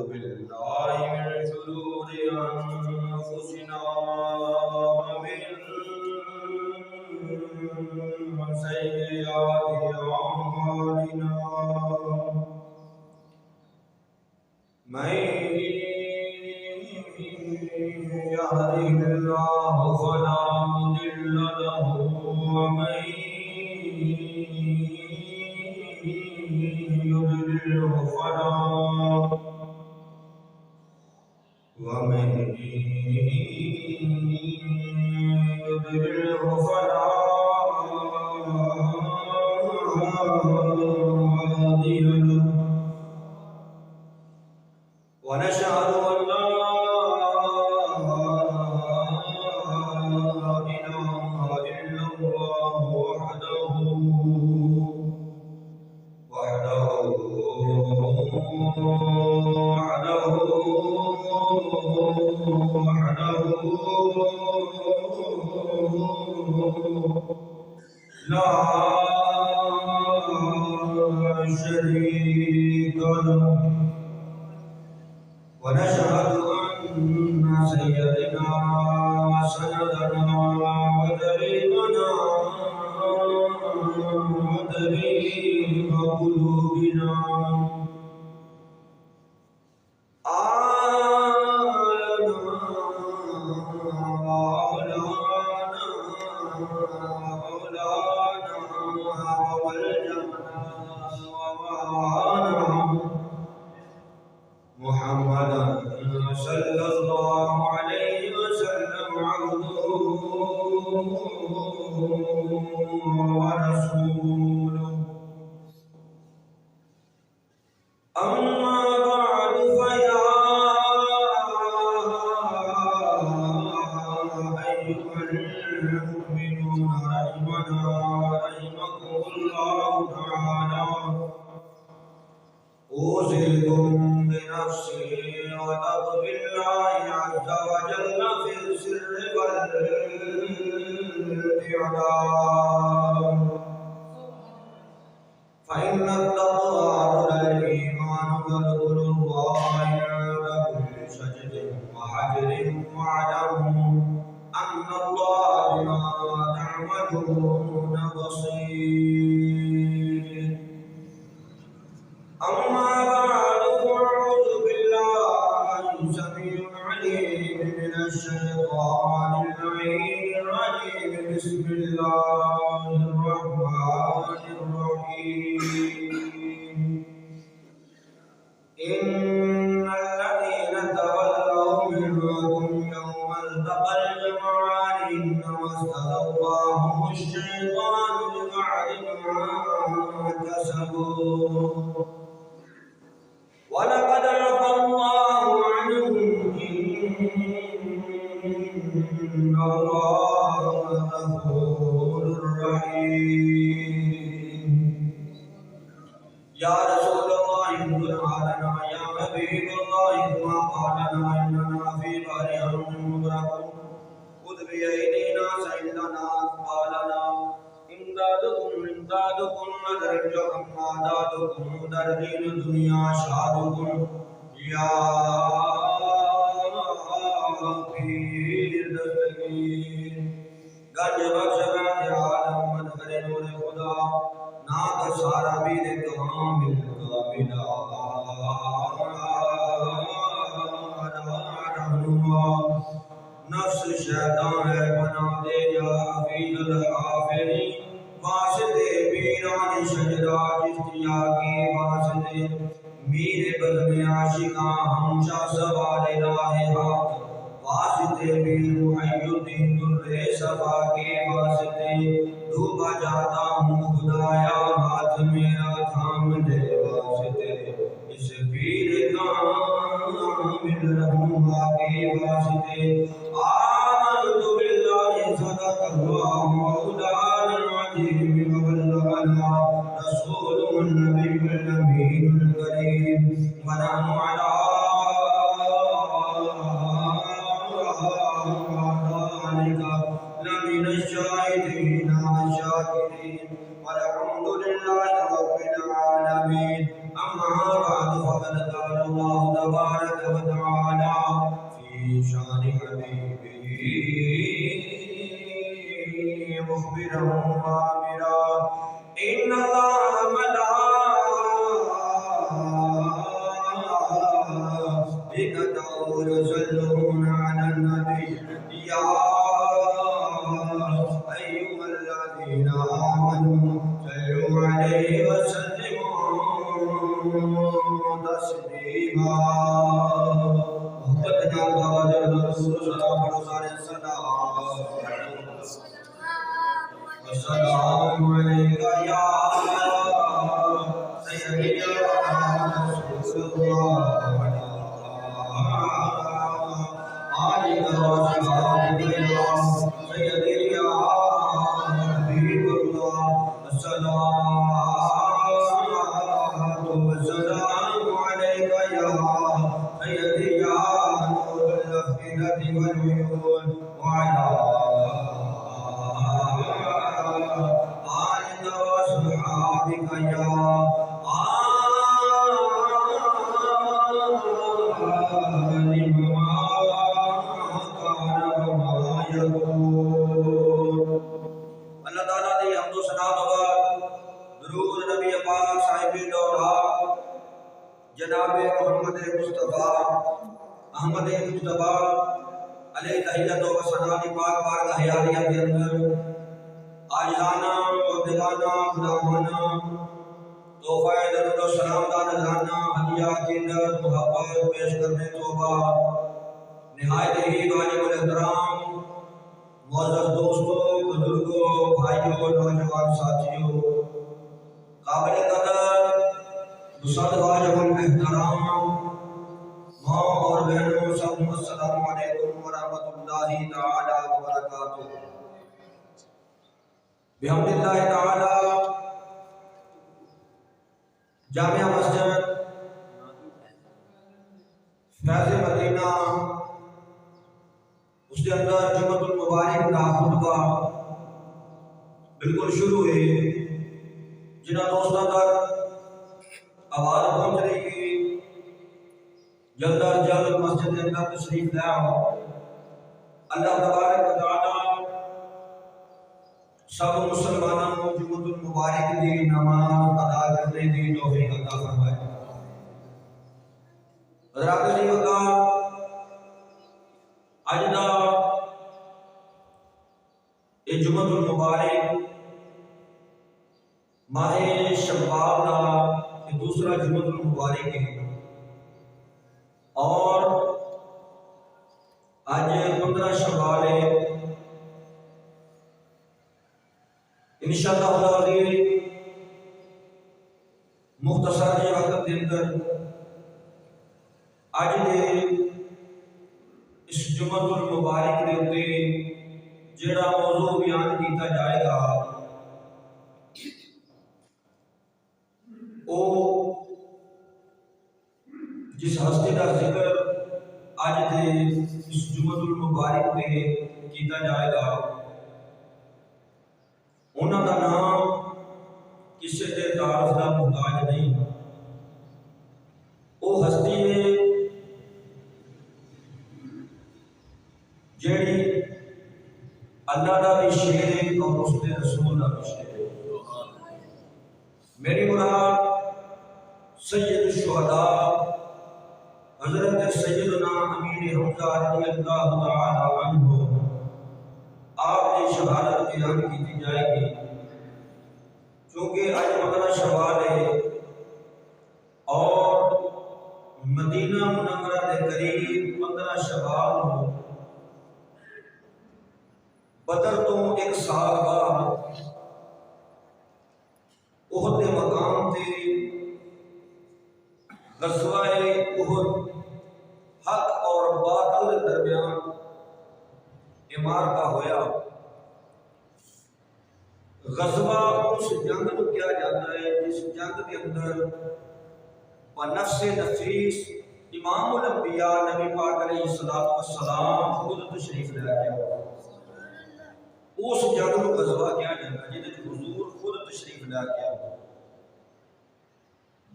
بالله من شرور أنفسنا ومن سيئات أعمالنا من يهده الله فلا مضل له ومن يضلله فلا هادي له ونشهد أن لا إله إلا الله وحده لا شريك له ونشهد أن سيدنا وسندنا وطبيبنا وطبيب قلوبنا محمدا صلى الله عليه وسلم عبده ورسوله أما بعد فيا أيها المؤمنون رحمكم الله تعالى أوصيكم بنفسي وتقوى الله عز وجل في السر والإعلان فإن التقوى هدى الإيمان واذكر الله عند كل شجر وحجر واعلموا أن الله بما تعملون بصير أما بعد فأعوذ بالله السميع العليم من الشيطان اللعين الرجيم بسم الله الرحمن الرحيم إن الذين تولوا منكم يوم التقى الجمعان إنما استذقاهم الشيطان ببعض ما كسبوا ولقد عفا الله عنهم إن الله غفور رحيم يا رسول الله انظر لنا يا حبيب الله ما قالنا إننا في بار أمر مبرك خذ بأيدينا سيدنا قال لنا إمدادكم ندرجكم عاداتكم درجين الدنيا شهادكم يا پیر دستگیر گنج بخش بیت عالم مدھر نور خدا نات سارا بیر کامل کاملا رہنما نفس شیطان ہے بنا دے یا حفیظ الحافظین واسطے پیران شجرہ چشتیہ کی واسطے میرے بزم عاشقاں ہمشہ سوال راہ حق واسطے پیر محی الدین در صفا کے واسطے ڈوبا جاتا ہوں خدایا ہاتھ میرا تھام لے واسطے اس پیر کامل رہنما کے واسطے آمنت باللہ صدق اللہ مولانا العظیم وبلغنا رسوله النبي الأمين الكريم ونحن على ذلك لمن الشاهدين والشاكرين والحمد لله رب العالمين أما بعد فقد قال الله تبارك مخبرا وآمرا إن الله ملائكته يصلون على النبي يا أيها الذين آمنوا صلوا عليه وسلموا تسليما محبت نام رسول سلام السلام عليك يا سيدي يا رسول الله عليك وسلام يا سيدي يا حبيب الله الصلاة والسلام عليك يا سيدي يا نور الأفئدة والعيون وعلى آلك وصحابك يا اللہ تعالیٰ دی حمد و ثنا بعد درود نبی پاک صاحب دورہ جناب محمد مصطفیٰ احمد مصطفیٰ علیہ تحیت و ثنا دی پاک بارگاہ عالیہ کے اندر عاجزانہ مقدمانہ غلامانہ تحفہ درود و سلام کا نذرانہ ہدیہ عقیدت محبت پیش کرنے توبہ نہایت ہی واجب الاحترام معزز دوستوں بزرگوں بھائیوں نوجوان ساتھیوں قابل قدر بسد واجب الاحترام ماں اور بہنوں سب السلام علیکم ورحمۃ اللہ تعالی وبرکاتہ بحمد اللہ تعالی جامعہ مسجد فیض مدینہ اس کے اندر جمعۃ المبارک کا خطبہ بالکل شروع ہے جنہاں دوستوں تک آواز پہنچ رہی ہے جلد از جلد مسجد کے اندر تشریف لے آؤ اللہ تبارک و تعالی سب مسلمانوں کو جمعۃ المبارک کی نماز ادا کرنے کی توفیق عطا فرمائے حضرات عزیز وقار اج دا یہ جمعۃ المبارک ماہ شوال کا یہ دوسرا جمعۃ المبارک ہے اور آج 15 شوال ہے انشاءاللہ العزیز مختصر جے وقت کے اندر آج دے اس جمعۃ المبارک دے اتے جڑا موضوع بیان کیتا جائے گا او جس ہستی کا ذکر آج دے اس جمعۃ المبارک دے کیتا جائے گا انہاں دا نام کسی دے تعارف دا محتاج نہیں او ہستی ہے جیڑی اللہ دا بھی شیر ہے اور اس کے رسول دا بھی شیر ہے میری مراد سید الشہداء حضرت سیدنا امیر حمزہ رضی اللہ تعالی عنہ آپ نے شہادت بیان کی جائے گی چونکہ آج 15 شوال ہے اور مدینہ منورہ کے قریب 15 شوال بدر تو ایک سال بعد احد کے مقام تے غزوہ احد حق اور باطل کے درمیان عمارتہ ہویا غزوہ اس جنگ کو کیا جاتا ہے جس جنگ کے اندر نفس نفیس امام الانبیاء نبی پاک علیہ السلام خود تشریف لے آیا اس جنگ کو غزوہ کیا جاتا ہے جس حضور خود تشریف لے آیا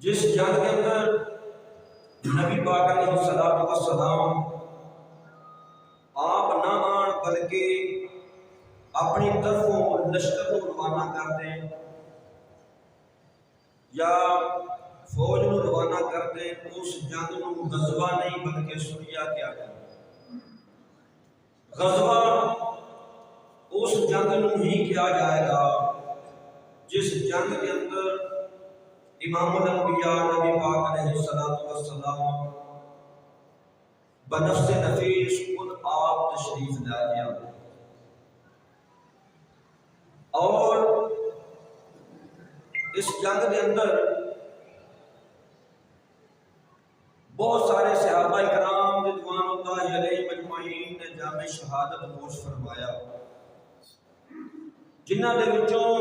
جس جنگ کے اندر نبی پاک علیہ السلام آپ نہ آن بلکہ اپنی طرفوں لشکر کو روانہ کر دیں یا فوج کو روانہ کر دیں، اس جنگ نو غزوہ نہیں بلکہ سریا کیا جائے۔ غزوہ اس جنگ نو ہی کیا جائے گا جس جنگ کے اندر امام الانبیاء نبی پاک علیہ السلام بنفس نفیس خود آپ تشریف لے گیا، اور اس جنگ کے اندر بہت سارے صحابہ اکرام رضوان اللہ علیہم اجمعین نے جام شہادت نوش فرمایا، جنہاں دے وچوں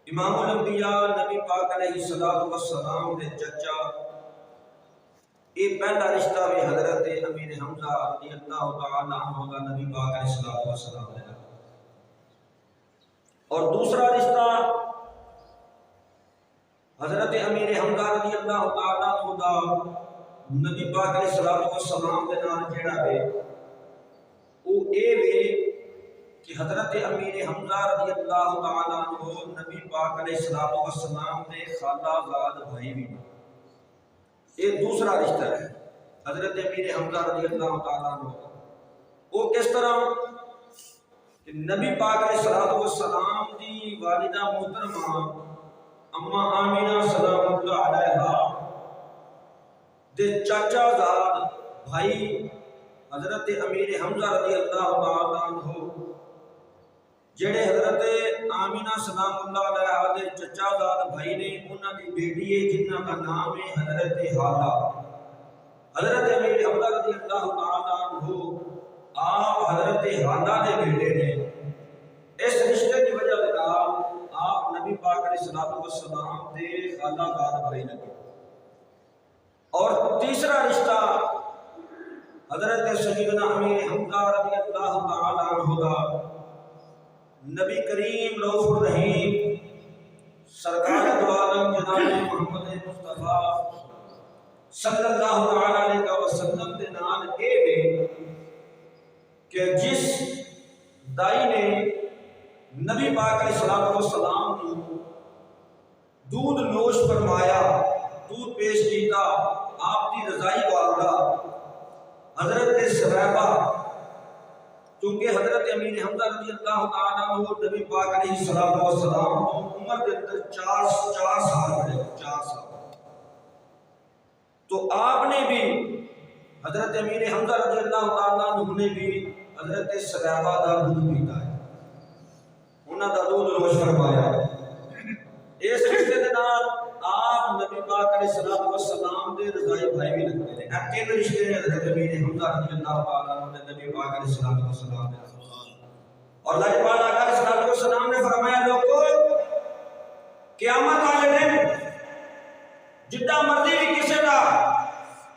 امام الانبیاء نبی پاک علیہ السلام دے چچا، یہ پہلا رشتہ بھی حضرت امیر حمزہ رضی اللہ تعالی عنہ کا نبی پاک علیہ السلام نے، اور دوسرا رشتہ حضرت امیر حمزہ رضی اللہ تعالی عنہ دا نبی پاک علیہ السلام دے نال جیڑا ہے وہ اے وے کہ حضرت امیر حمزہ رضی اللہ تعالی عنہ نبی پاک علیہ السلام دے خالہ زاد بھائی بھی، یہ دوسرا رشتہ ہے حضرت امیر حمزہ رضی اللہ تعالی عنہ۔ وہ کس طرح کہ نبی پاک علیہ السلام دی والدہ محترمہ اما آمینہ سلام اللہ علیہا دے چاچا زاد بھائی حضرت امیر حمزہ رضی اللہ تعالی عنہ، جڑے حضرت آمینہ سلام اللہ علیہا دے چچا زاد بھائی نے، انہاں دی بیٹی ہے جنہاں کا نام ہے حضرت حالہ۔ حضرت امیر حمزہ رضی اللہ تعالی عنہ آپ حضرت حالہ دے بیٹے نے، اس رشتے کی وجہ سے آپ نبی پاک علیہ السلام دے خالہ زاد بھائی لگے۔ اور تیسرا رشتہ حضرت سیدنا امیر حمزہ رضی اللہ تعالی عنہ دا نبی کریم رؤوف الرحیم سرکار دو عالم جناب محمد مصطفیٰ صلی اللہ تعالی علیہ وسلم دے نال اے وے کہ جس دائی نے نبی پاک علیہ السلام کو دودھ نوش فرمایا، دودھ پیش کیتا، آپ کی رضائی والدہ حضرت سبیبہ، چونکہ حضرت امیر حمزہ رضی اللہ تعالیٰ عنہ نبی پاک علیہ السلام کو عمر کے اندر 4 سال بڑے، 4 سال، تو آپ نے بھی حضرت امیر حمزہ رضی اللہ تعالیٰ عنہ نے بھی حضرت سبیبہ دا دودھ پیتا ہے، انہاں دا دودھ نوش فرمایا۔ اس رشتے کے نال آپ نبی پاک علیہ السلام دے رضائی بھائی بھی لگتے ہیں۔ اب تین رشتے ہیں حضرت امیر حمزہ رضی اللہ تعالیٰ عنہ نے نبی پاک علیہ السلام دے، اور اللہ پاک علیہ السلام نے فرمایا لوگوں قیامت والے دن جتنا مرضی بھی کسی کا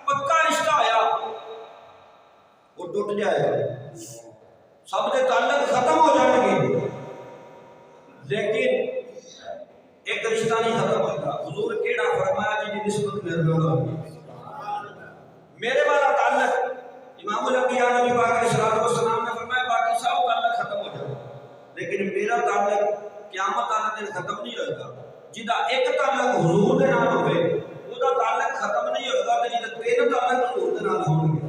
پکا رشتہ آیا وہ ٹوٹ جائے گا، سب کے تعلق ختم ہو جائیں گے، لیکن ایک رشتہ نہیں ختم ہوگا۔ حضور کیڑا فرمایا جی نسبت میرے ہوگی، میرے والا تعلق امام الانبیاء نبی پاک علیہ السلام نے فرمایا باقی سب تعلق ختم ہو جائے گا، لیکن میرا تعلق قیامت والا دن ختم نہیں ہوگا۔ جدا ایک تعلق حضور کے نام ہوئے وہ دا تعلق ختم نہیں ہوگا، تو جدا تین تعلق حضور کے نام ہوں گے۔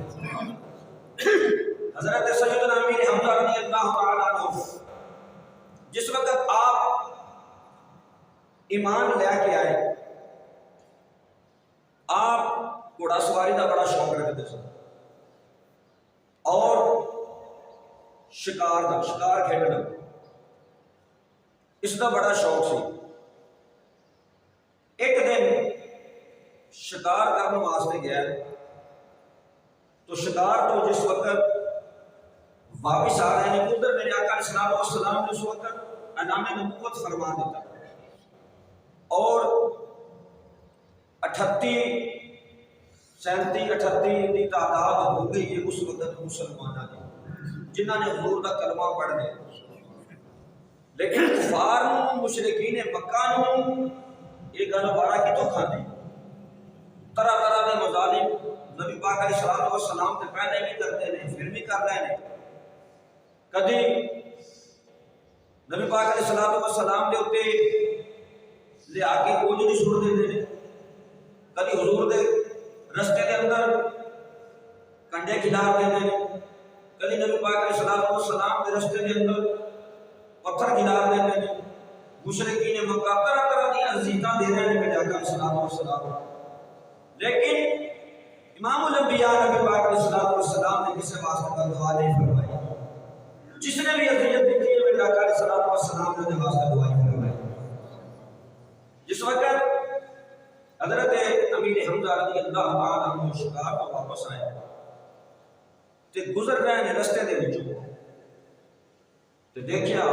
حضرت سیدنا امیر حمزہ رضی اللہ تعالیٰ عنہ جس وقت آپ ایمان لے کے آئے، آپ گھوڑا سواری کا بڑا شوق رکھتے سن، اور شکار کھیلنا اس کا بڑا شوق سی۔ ایک دن شکار کرنے واسطے گیا تو شکار تو جس وقت واپس آ رہے ہیں ادھر میرے آقا علیہ السلام نے اس وقت اعلان نبوت فرما دیتا، اور 37 کی تعداد ہو گئی ہے اس وقت مسلمانوں کی جنہوں نے حضور کا کلمہ پڑھ لیا، لیکن کفار مشرکین مکہ یہ گل بارہ کتوں کھانے، طرح طرح کے مظالم نبی پاک علیہ السلام کے پہلے بھی کرتے ہیں، پھر بھی کر رہے ہیں۔ کدی نبی پاک علیہ الصلوۃ والسلام دے اوتے لیا کے کوج نہیں چھوڑ دیندے نے. کدی حضور دے رستے دے اندر کنڈے کھلار دیندے نے, کدی نبی پاک علیہ الصلوۃ والسلام دے رستے دے اندر پتھر کھلار دیندے نے. مشرکین مکہ طرح طرح دی اذیتاں دے رہے ہیں نبی پاک علیہ الصلوۃ والسلام. لیکن امام الانبیاء نبی پاک علیہ الصلوۃ والسلام نے کسی واسطے کا دعا نہیں فرمائی. جس نے بھی اذیت دی تھی نبی پاک علیہ الصلوۃ والسلام نے واسطے دعا نہیں فرمائی. جس وقت حضرت امیر حمزہ رضی اللہ تعالیٰ عنہ شکار کو واپس آئے تے گزر رہے ہیں رستے دے وچوں تے دیکھیا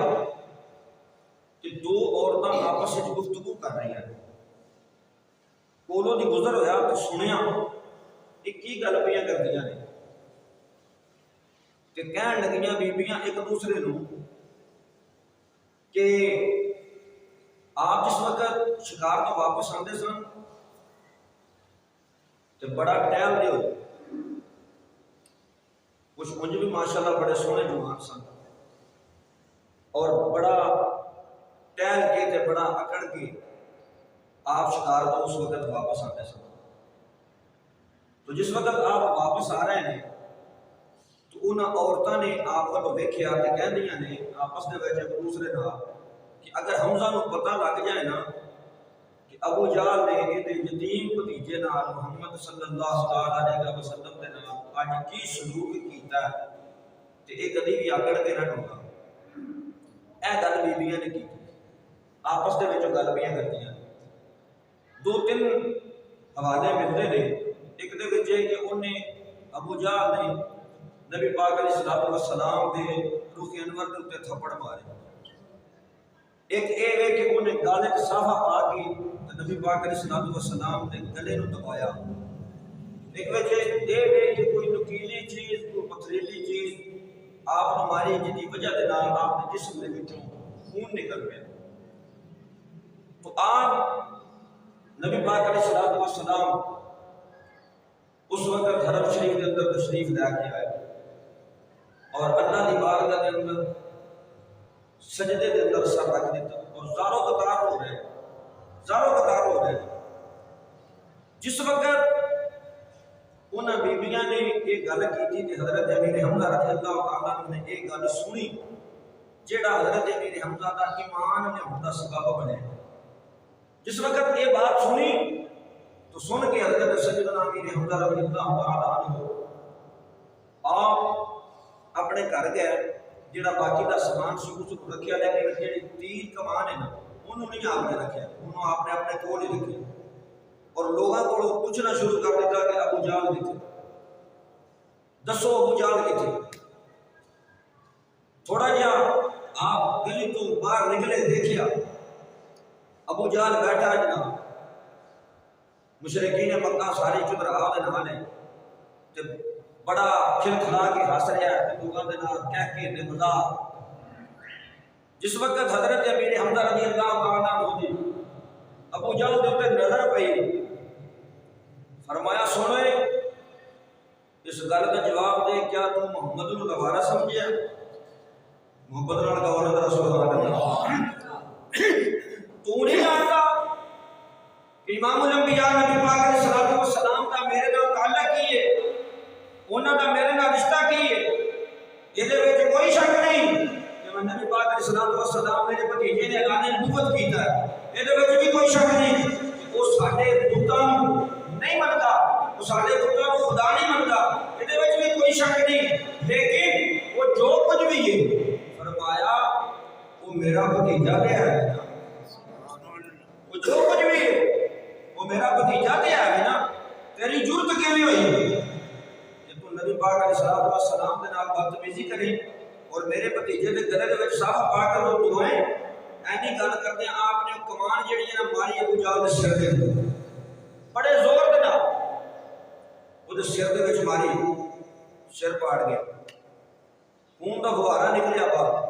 کہ دو عورتاں آپس وچ گفتگو کر رہی ہیں. کولوں دی گزر ہویا تو سنیا ایک کی گل پیاں کردیاں نے تے کہن لگیاں بیبیاں ایک دوسرے نو کہ آپ جس وقت شکار تو واپس آندے سن تے بڑا ٹہل دے ہو, کچھ انج بھی ماشاءاللہ بڑے سونے جوان سن اور بڑا ٹہل کے تے بڑا اکڑ کے آپ شکار تو اس وقت واپس آتے سن. تو جس وقت آپ واپس آ رہے ہیں تو انہاں عورتاں نے آپ کو ویکھیا تے کہندیاں نے آپس دے وچ ایک دوسرے نال کہ اگر حمزہ نو پتہ لگ جائے نا کہ ابو جہل نے اے یتیم بھتیجے نال محمد صلی اللہ علیہ وسلم دے نال اج کی سلوک کیتا ہے تے اے کدی بھی آکڑ کے نہ ٹوٹا. اے گل بیبیاں نے کی آپس دے وچ گل پیاں کردیاں. دو تین حوالے ملتے ہیں. ایک دے وچ کہ انہیں ابو جہل نے نبی پاک علیہ الصلوۃ والسلام دے رخ انور دے اوتے تھپڑ مارے. ایک اے وے کہ انہیں گالے تے صافہ پا کے نبی پاک علیہ الصلوۃ والسلام دے گلے نو دبایا. ایک وجہ اے وے کہ کوئی نکیلی چیز کوئی پتھریلی چیز آپ نو ماری جن دی وجہ دے نال آپ دے جسم دے وچوں خون نکل پیا. تو آپ نبی پاک علیہ الصلوۃ والسلام اس وقت حرم شریف کے اندر تشریف لے کے آئے اور اللہ دی بارگاہ کے اندر سجدے کے اندر سر رکھ دیتا اور زارو قطار ہو رہے جس وقت انہاں بیبیاں نے ایک گل کی کہ حضرت امیر حمزہ رضی اللہ تعالیٰ عنہ نے ایک گل سنی جیڑا حضرت امیر حمزہ دا ایمان لیاون دا سبب بنے. جس وقت یہ بات سنی تو سن کے حضرت سیدنا امیر حمزہ رضی اللہ تعالیٰ عنہ آپ اپنے گھر گئے. جڑا باقی دا سامان سی اس کو رکھیا لیکن جڑی تیر کمان ہے نا انہوں نہیں آپ نے رکھیا, انہوں آپ نے اپنے کول ہی رکھی اور لوگوں کو پوچھنا شروع کر دیتا کہ ابو جہل کتھے, دسو ابو جہل کتھے. تھوڑا جہا آپ گلی تو باہر نکلے دیکھیا ابو جہل بیٹھا جناب مشرکین مکہ ساری چبراہ دے نال ہے تے بڑا کھلکھلا کے ہس رہا ہے لوگوں کے نال کہہ کے تے مذاق. جس وقت حضرت امیر حمزہ رضی اللہ تعالیٰ عنہ دی ابو جہل دے اوپر نظر پئی فرمایا سنو اس گل کا جواب دے, کیا تو محمد نو گوارا سمجھیا؟ محمد نال گوارا رسول اللہ تو نہیں جانتا کہ امام الانبیاء نبی پاک علیہ الصلوۃ والسلام کا میرے نال تعلق کی ہے, انہاں دا میرے نال رشتہ کی ہے. یہ کوئی شک نہیں کہ میں نبی پاک علیہ الصلوۃ والسلام میرے بھتیجے نے اعلان نبوت کیتا ہے. یہ بھی کوئی شک نہیں کہ وہ ساڈے بتاں نہیں منتا, وہ ساڈے بتاں کو خدا نہیں منتا. یہ بھی کوئی شک نہیں, لیکن وہ جو کچھ بھی ہے فرمایا وہ میرا بھتیجا ہے. وہ جو کچھ بھی ہے وہ میرا بھتیجا ہے نا. تیری جرت کیویں ہوئی کہ تو نبی پاک علیہ الصلوۃ والسلام دے نال بدتمیزی کرے اور میرے بھتیجے دے گلے دے وچ صاف پا کر وہ دعائیں اینی گل کرتے ہیں. آپ نے کمان جڑی ہے نا ماری ابو جہل دے سر دے بڑے زور دے نال وہ دے سر دے وچ ماری, سر پاڑ گیا, خون دا فوارا نکلیا باہر.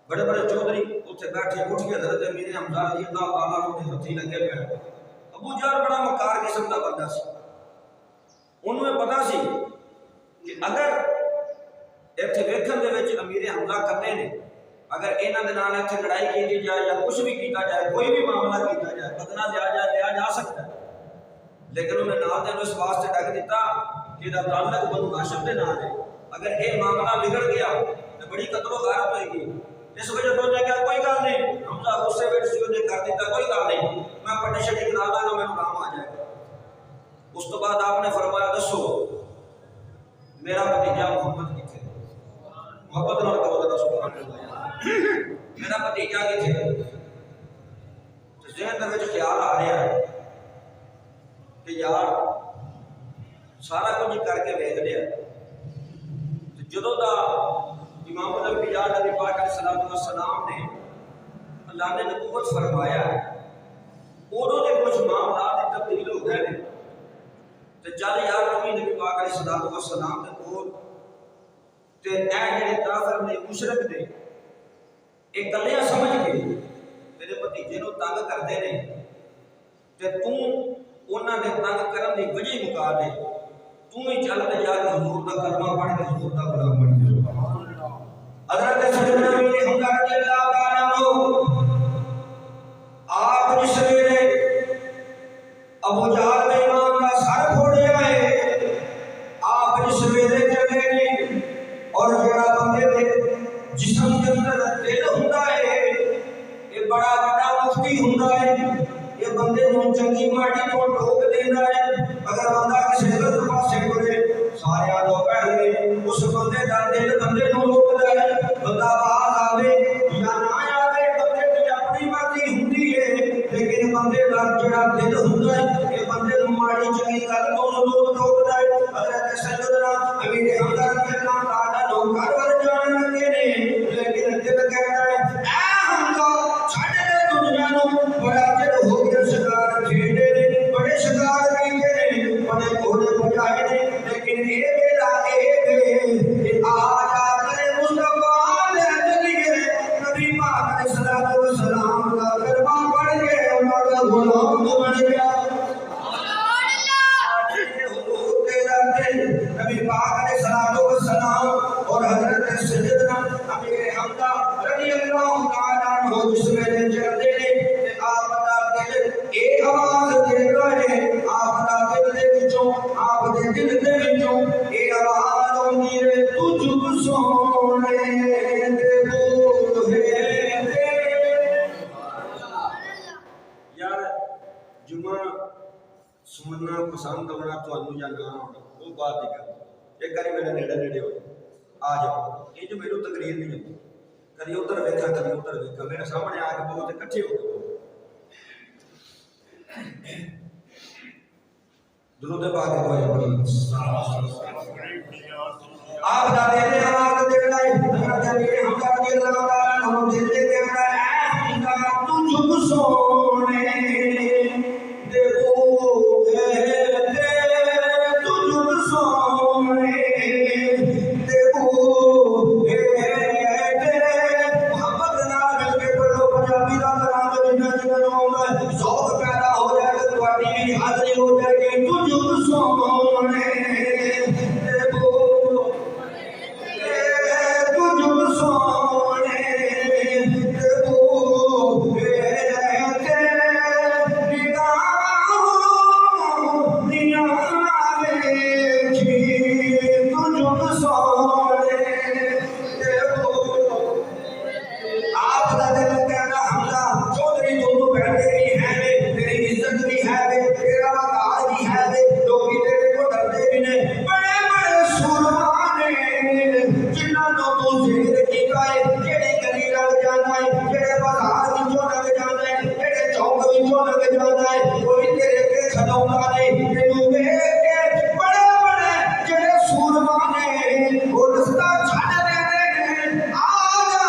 بڑے بڑے چودھری اتنے بیٹھے اٹھ کے حضرت امیر حمزہ رضی اللہ تعالیٰ عنہ دے ہتھی لگے پے. ابو جہل بڑا مکار قسم دا بندہ سی, انہوں پتا سی کہ اگر ایتھے ویکھن دے وچ امیر حمزہ کلے نے اگر انہاں دے نال اتھے لڑائی کی جائے یا کچھ بھی کیتا جائے، کوئی بھی معاملہ کیتا جائے، بدلہ لیا جا سکتا ہے، لیکن انہیں نال دے اس واسطے ڈک دیتا کہ دا تعلق بنو ہاشم دے نال ہے۔ اگر یہ معاملہ بگڑ گیا تو بڑی قتل و غارت ہوئے گی۔ اس وجہ تو نے کہا کوئی گل نہیں، حمزہ غصے وچ سی نے کر دیتا، کوئی گل نہیں، میں پٹی شٹی کرا داں گا، میرے کام آ جائے گا۔ اس تو بعد آپ نے فرمایا دسو میرا بھتیجا محمد کتھے؟ محبت نال کہو ذرا سبحان اللہ، میرا بھتیجا کتھے؟ تو ذہن دے وچ خیال آ رہا ہے کہ یار سارا کچھ کر کے ویکھ لیا، جدوں دا امام الانبیاء نبی پاک علیہ السلام نے اللہ نے نبوت فرمایا ہے، ادوں دے کچھ معاملات تبدیل ہو گئے ہیں۔ تے چل یار تم نبی پاک علیہ السلام دے کول تے اے جڑے کافر نے مشرک نے ایک گلیاں سمجھ کے میرے بھتیجے نو تنگ کردے نے، تے تو انہاں دے تنگ کرن دی وجہ مکا دے، تو ہی چل تے جا کے حضور دا کلمہ پڑھ کے حضور دا غلام بن جا۔ حضرت سیدنا امیر حمزہ رضی اللہ تعالیٰ عنہ آپ جس سویرے ابو جہل نے امام کا سر پھوڑیا ہے، آپ جس سویرے چلے نے اور جڑا بندے دے جسم کے اندر دل ہوندا ہے یہ بڑا بڑا مفتی ہوندا ہے، یہ بندے نوں چنگی ماڑی تو ٹوک دیندا ہے۔ اگر بندہ کسی غلط پاسے ٹرے سارے تو پہلے اس بندے دا دل بندے نوں روکدا ہے، بندہ باز آوے یا نہ آوے بندے دی اپنی مرضی ہوندی ہے، لیکن بندے دا جڑا دل ہوندا ہے یہ بندے نوں ماڑی چنگی گل تو ضرور روکدا ہے۔ حضرت سیدنا امیر حمزہ رضی اللہ تعالیٰ عنہ گھر ور جان لگے نے، لیکن دل کہتا ہے اے حمزہ چھڈ دے دنیا نوں، بڑا چر ہو گیا شکار کھیڈے نے، بڑے شکار کیتے نے، بڑے گھوڑے بجائے نے، لیکن اے میرا اے آج آخر مصطفیٰ دے ذریعے نبی پاک علیہ السلام کا کلمہ پڑھ کے انہاں دا غلام بن گیا۔ نبی پاک علیہ السلام اور حضرت سیدنا امیر حمزہ رضی اللہ تعالیٰ عنہ جس میں چلتے ہیں آپ دا دل ایک آواز دے رہے، آپ دا دل دے وچوں آپ دے دل دے وچوں ایک آواز آندی ہے تجھ سونے دے بوہے تے۔ یار جمعہ سننا پسند ہونا تھانوں یا نہ ہونا وہ بات دی گل، ایک بار میرے نیڑے نیڑے ہوئے آ جاؤ، یہ جو میرے تقریر نہیں ہوتی، کدی ادھر ویکھا کدی ادھر ویکھا، میرے سامنے آ کے بہت اکٹھے ہو گئے۔ درود پاک پڑھو آپ دا دل آواز دے رہا ہے، حضرت امیر حمزہ رضی اللہ تعالیٰ عنہ دل دے رہا ہے اے حمزہ تجھ سونے دے بوہے تے، تجھ سونے دے بوہے تے، محبت نال مل کے پڑھو پنجابی دا کلام جنہ جنہ نوں ذوق پیدا ہو جائے گا، تہاڈی حاضری ہو جائے گی۔ تجھ سونے دے بوہے تجھ سونے دے بوہے تے، نگاہوں دیاں ویکھی تجھ سونے دے بوہے۔ آپ دا دل کہنا حمزہ چودھری تو بیٹھے بھی ہے، تیری عزت بھی ہے، تیرا وقار بھی ہے، لوگ تیرے کو ڈرتے بھی نے، بڑے بڑے سورما نے جنہاں تو ذکر کیتا ہے، جڑی گلی لگ جانا ہے، جڑے بازار وچوں لگ جانا ہے، جڑے چوک وچوں لگ جانا ہے، کوئی تیرے کے کھلونا نہیں، تینوں ویکھ کے بڑے بڑے جڑے سورما نے وہ رستہ چھڈ دیندے نے، آ جا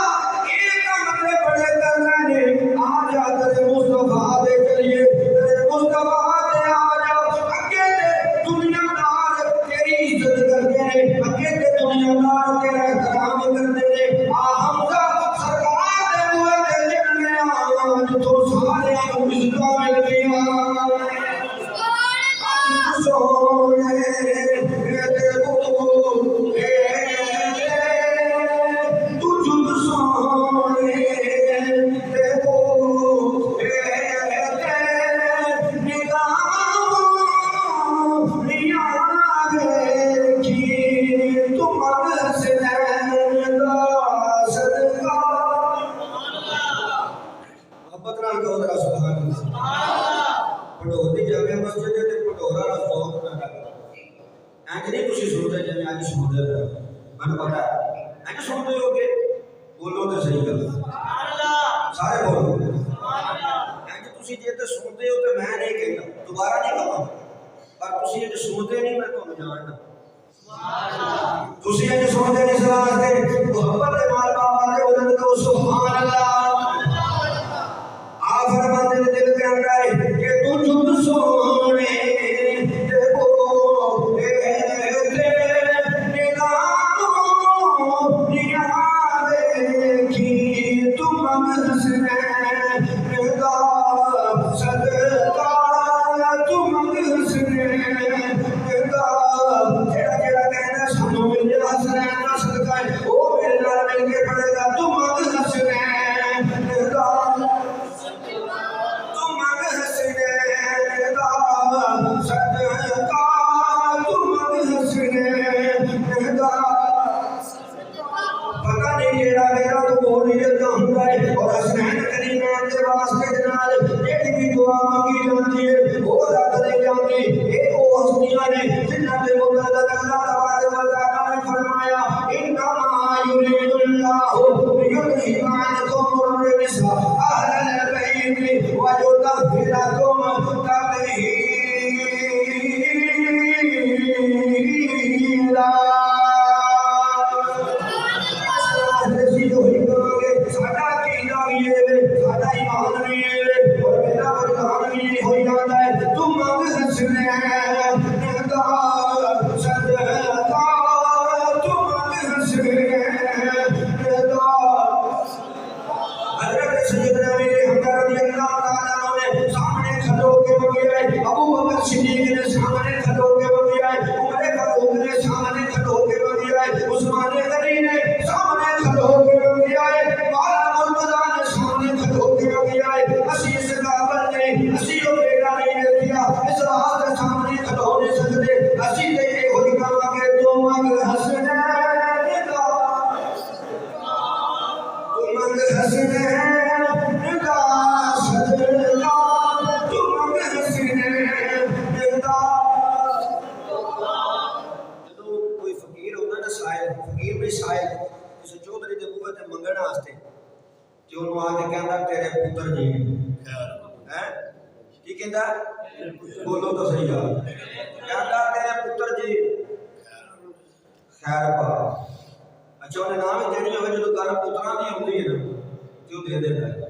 یہ کم تے بڑے کرنا نے، آ جا تیرے مصطفیٰ دے چلیے، تیرے مصطفیٰ دے آ جا، اگے تے دنیا دار تیری عزت کرتے ہیں، اگے تے دنیا دار تیرا احترام کرتے ہیں۔ آ حمزہ سرکار دے موئے تے جڑنے آج تو سارے عزتاں مل گئیاں۔ سونے دے بوہے تے، تجھ سونے نہیں تسی سنتے جی اج سنتے ہو میں پتا ہے اج سنتے ہو کہ بولو تو صحیح گل سارے بولو اج تسی جے تے سنتے ہو تے میں نہیں کہنا دوبارہ نہیں کہاں پر تسی اج سنتے نہیں میں تانوں جاننا تسی اج سنتے نہیں سلام دے محبت دے نال بابا دے بولن تو سبحان اللہ آپ فرماتے ہیں دل کے اندر کہ تو جب سونے دیکھو بولو تو صحیح ہے کہندا تیرے پتر جی خیر پا اچھا انہیں نام ہی دینی ہوگی جو گل پترا نہیں ہوتی ہے نا کیوں دے دیتا ہے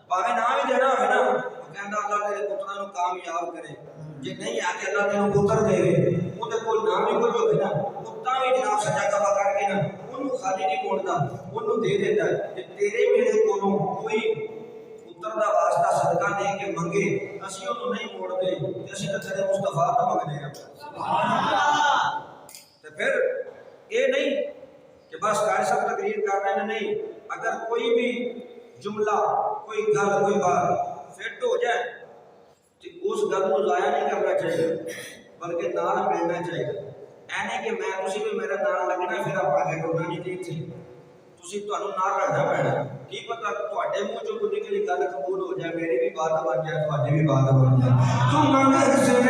پاوے نام ہی دینا ہوگا نا کہندا اللہ تیرے پترا نو کامیاب کرے جے نہیں آ کے اللہ تینوں پتر دے وہ تے کوئی نام ہی کوئی ہوگی نا کتا بھی جناب سجا کبا کر کے نا انہوں خالی نہیں موڑتا انہوں دے دیتا ہے کہ تیرے میرے کولوں کوئی پتر دا واسطہ صدقہ دے کے منگے اسی انہوں نہیں موڑتے اسی تو تیرے مصطفیٰ تو منگنے ہیں سبحان اللہ تو پھر یہ نہیں کہ بس قاری صاحب تقریر کر رہے ہیں نہیں اگر کوئی بھی جملہ کوئی گل کوئی بات فٹ ہو جائے تو اس گل کو ضائع نہیں کرنا چاہیے بلکہ نال ملنا چاہیے اینے کہ میں تسی بھی میرا نال لگنا پھر آپ آگے ٹورنا نہیں دے تھی تسی تانوں نال رہنا پینا کی پتہ تواڈے منہ چوں کوئی نکلی گل قبول ہو جائے میری بھی بات بن جائے تواڈی بھی بات بن جائے تو منگ حسین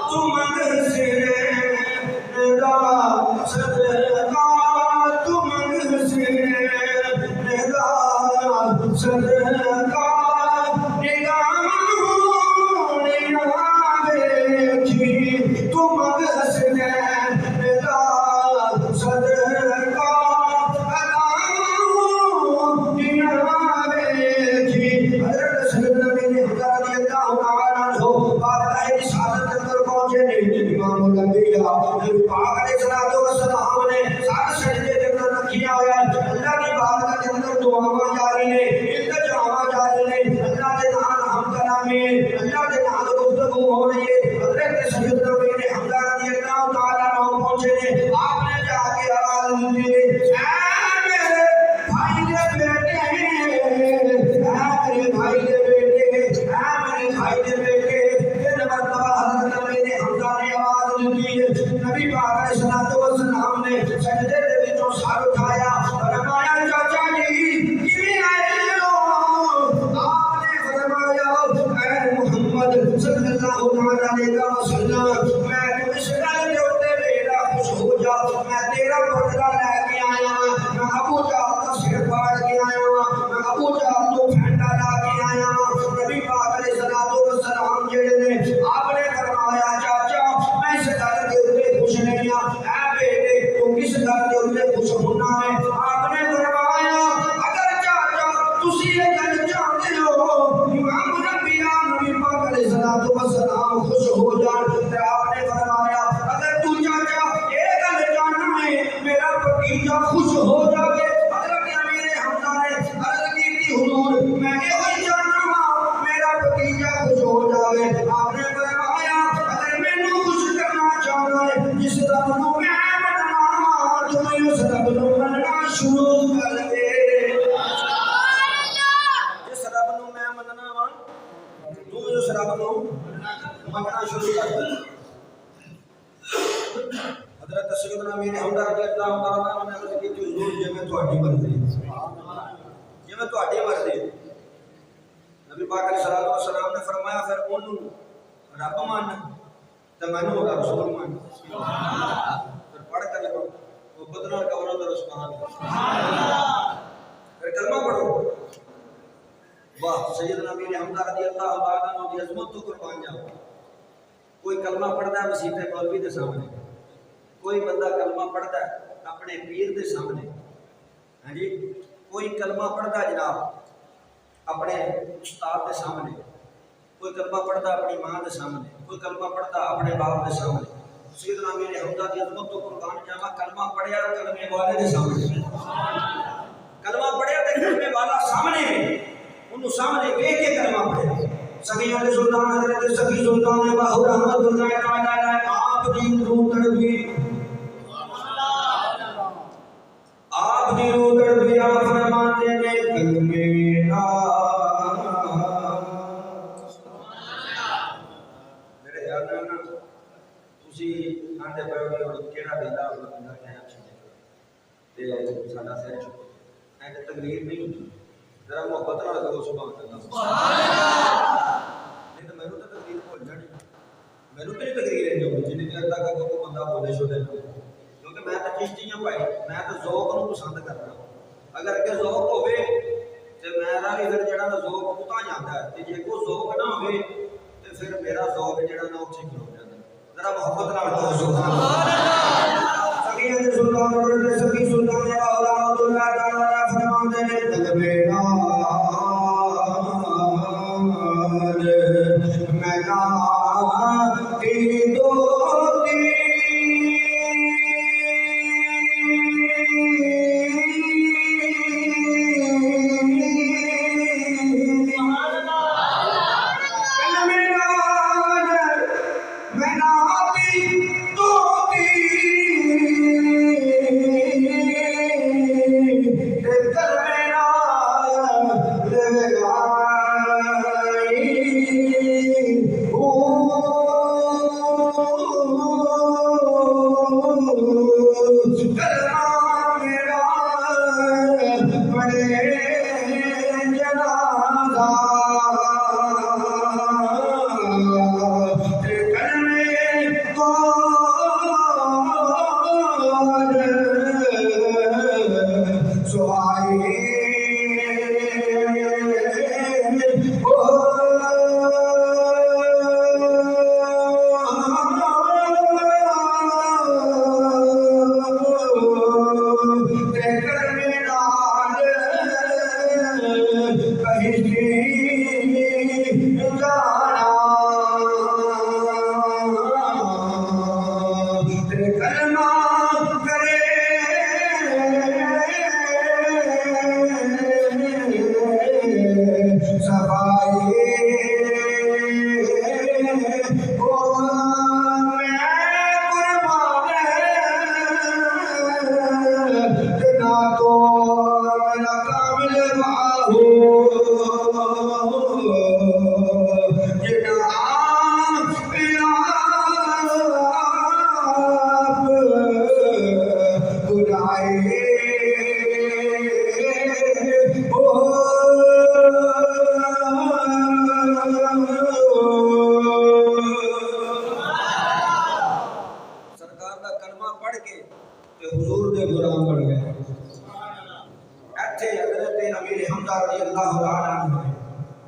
تو منگ حسین دا صدقہ تو منگ حسین دا صدقہ خوش ہو جاوے حضرت امیر حمزہ نے عرض کی تھی حضور میں یہ ہوئی جانا میرا بھتیجا خوش ہو جاوے آپ نے فرمایا اگر میں نو خوش کرنا چاہتا ہے جس رب نو میں مننا تمہیں اس رب نو مننا شروع کر دے جس رب نو میں مننا وا تمہیں اس رب نو مننا شروع کر دے حضرت سیدنا امیر حمزہ رضی اللہ تعالیٰ عنہ نے عرض کی کہ حضور جی میں تہاڈی مرضی جی میں تہاڈی مرضی نبی پاک علیہ الصلوۃ والسلام نے فرمایا پھر اونوں رب مان تے مینوں دا رسول مان پھر پڑھ کر وہ بدلا کوروں دا سبحان اللہ پھر کلمہ پڑھو واہ سیدنا امیر حمزہ رضی اللہ تعالیٰ عنہ دی عظمت تو قربان جاؤ کوئی کلمہ پڑھتا ہے مسیح مولوی کے سامنے کوئی بندہ کلمہ پڑھتا ہے اپنے پیر کے سامنے ہاں جی کوئی کلمہ پڑھتا ہے جناب اپنے استاد کے سامنے کوئی کلمہ پڑھتا اپنی ماں کے سامنے کوئی کلمہ پڑھتا اپنے باپ کے سامنے سیدنا امیر حمزہ کی عظمت تو قربان جاواں کلمہ پڑھیا کلمے والے کے سامنے کلمہ پڑھیا تے کلمے والا سامنے انہوں سامنے دیکھ کے کلمہ پڑھیا سخیوں کے سلطان حضرت سخی سلطان باہو رحمت اللہ تعالی علیہ آپ دی روح تڑپی آپ دی روح تڑپی آپ فرماتے نے کلمے میرے خیال میں تسی آندے پے ہو کیڑا ویلا بندہ کہنا چاہیے تے ساڈا سر چکو اے تقریر نہیں ہوندی ذرا محبت نال کہو سبحان اللہ سبحان اللہ نہیں تو میرے تو تقریر بھول جانی میرے تو تقریر ہے جو جن کے تک کوئی بندہ بولے شو دے کیونکہ میں تو چشتیاں بھائی میں تو ذوق نو پسند کرنا اگر کہ ذوق ہوے تے میرا بھی پھر جڑا ذوق اتا جاندا ہے تے جے کوئی ذوق نہ ہوے تے پھر میرا ذوق جڑا نا اوتھے کھلو جاندا ذرا محبت نال کہو سبحان اللہ سخیوں کے سلطان حضرت سخی سلطان رحمت اللہ تعالی فرماتے ہیں تلبے مینا کی دوتی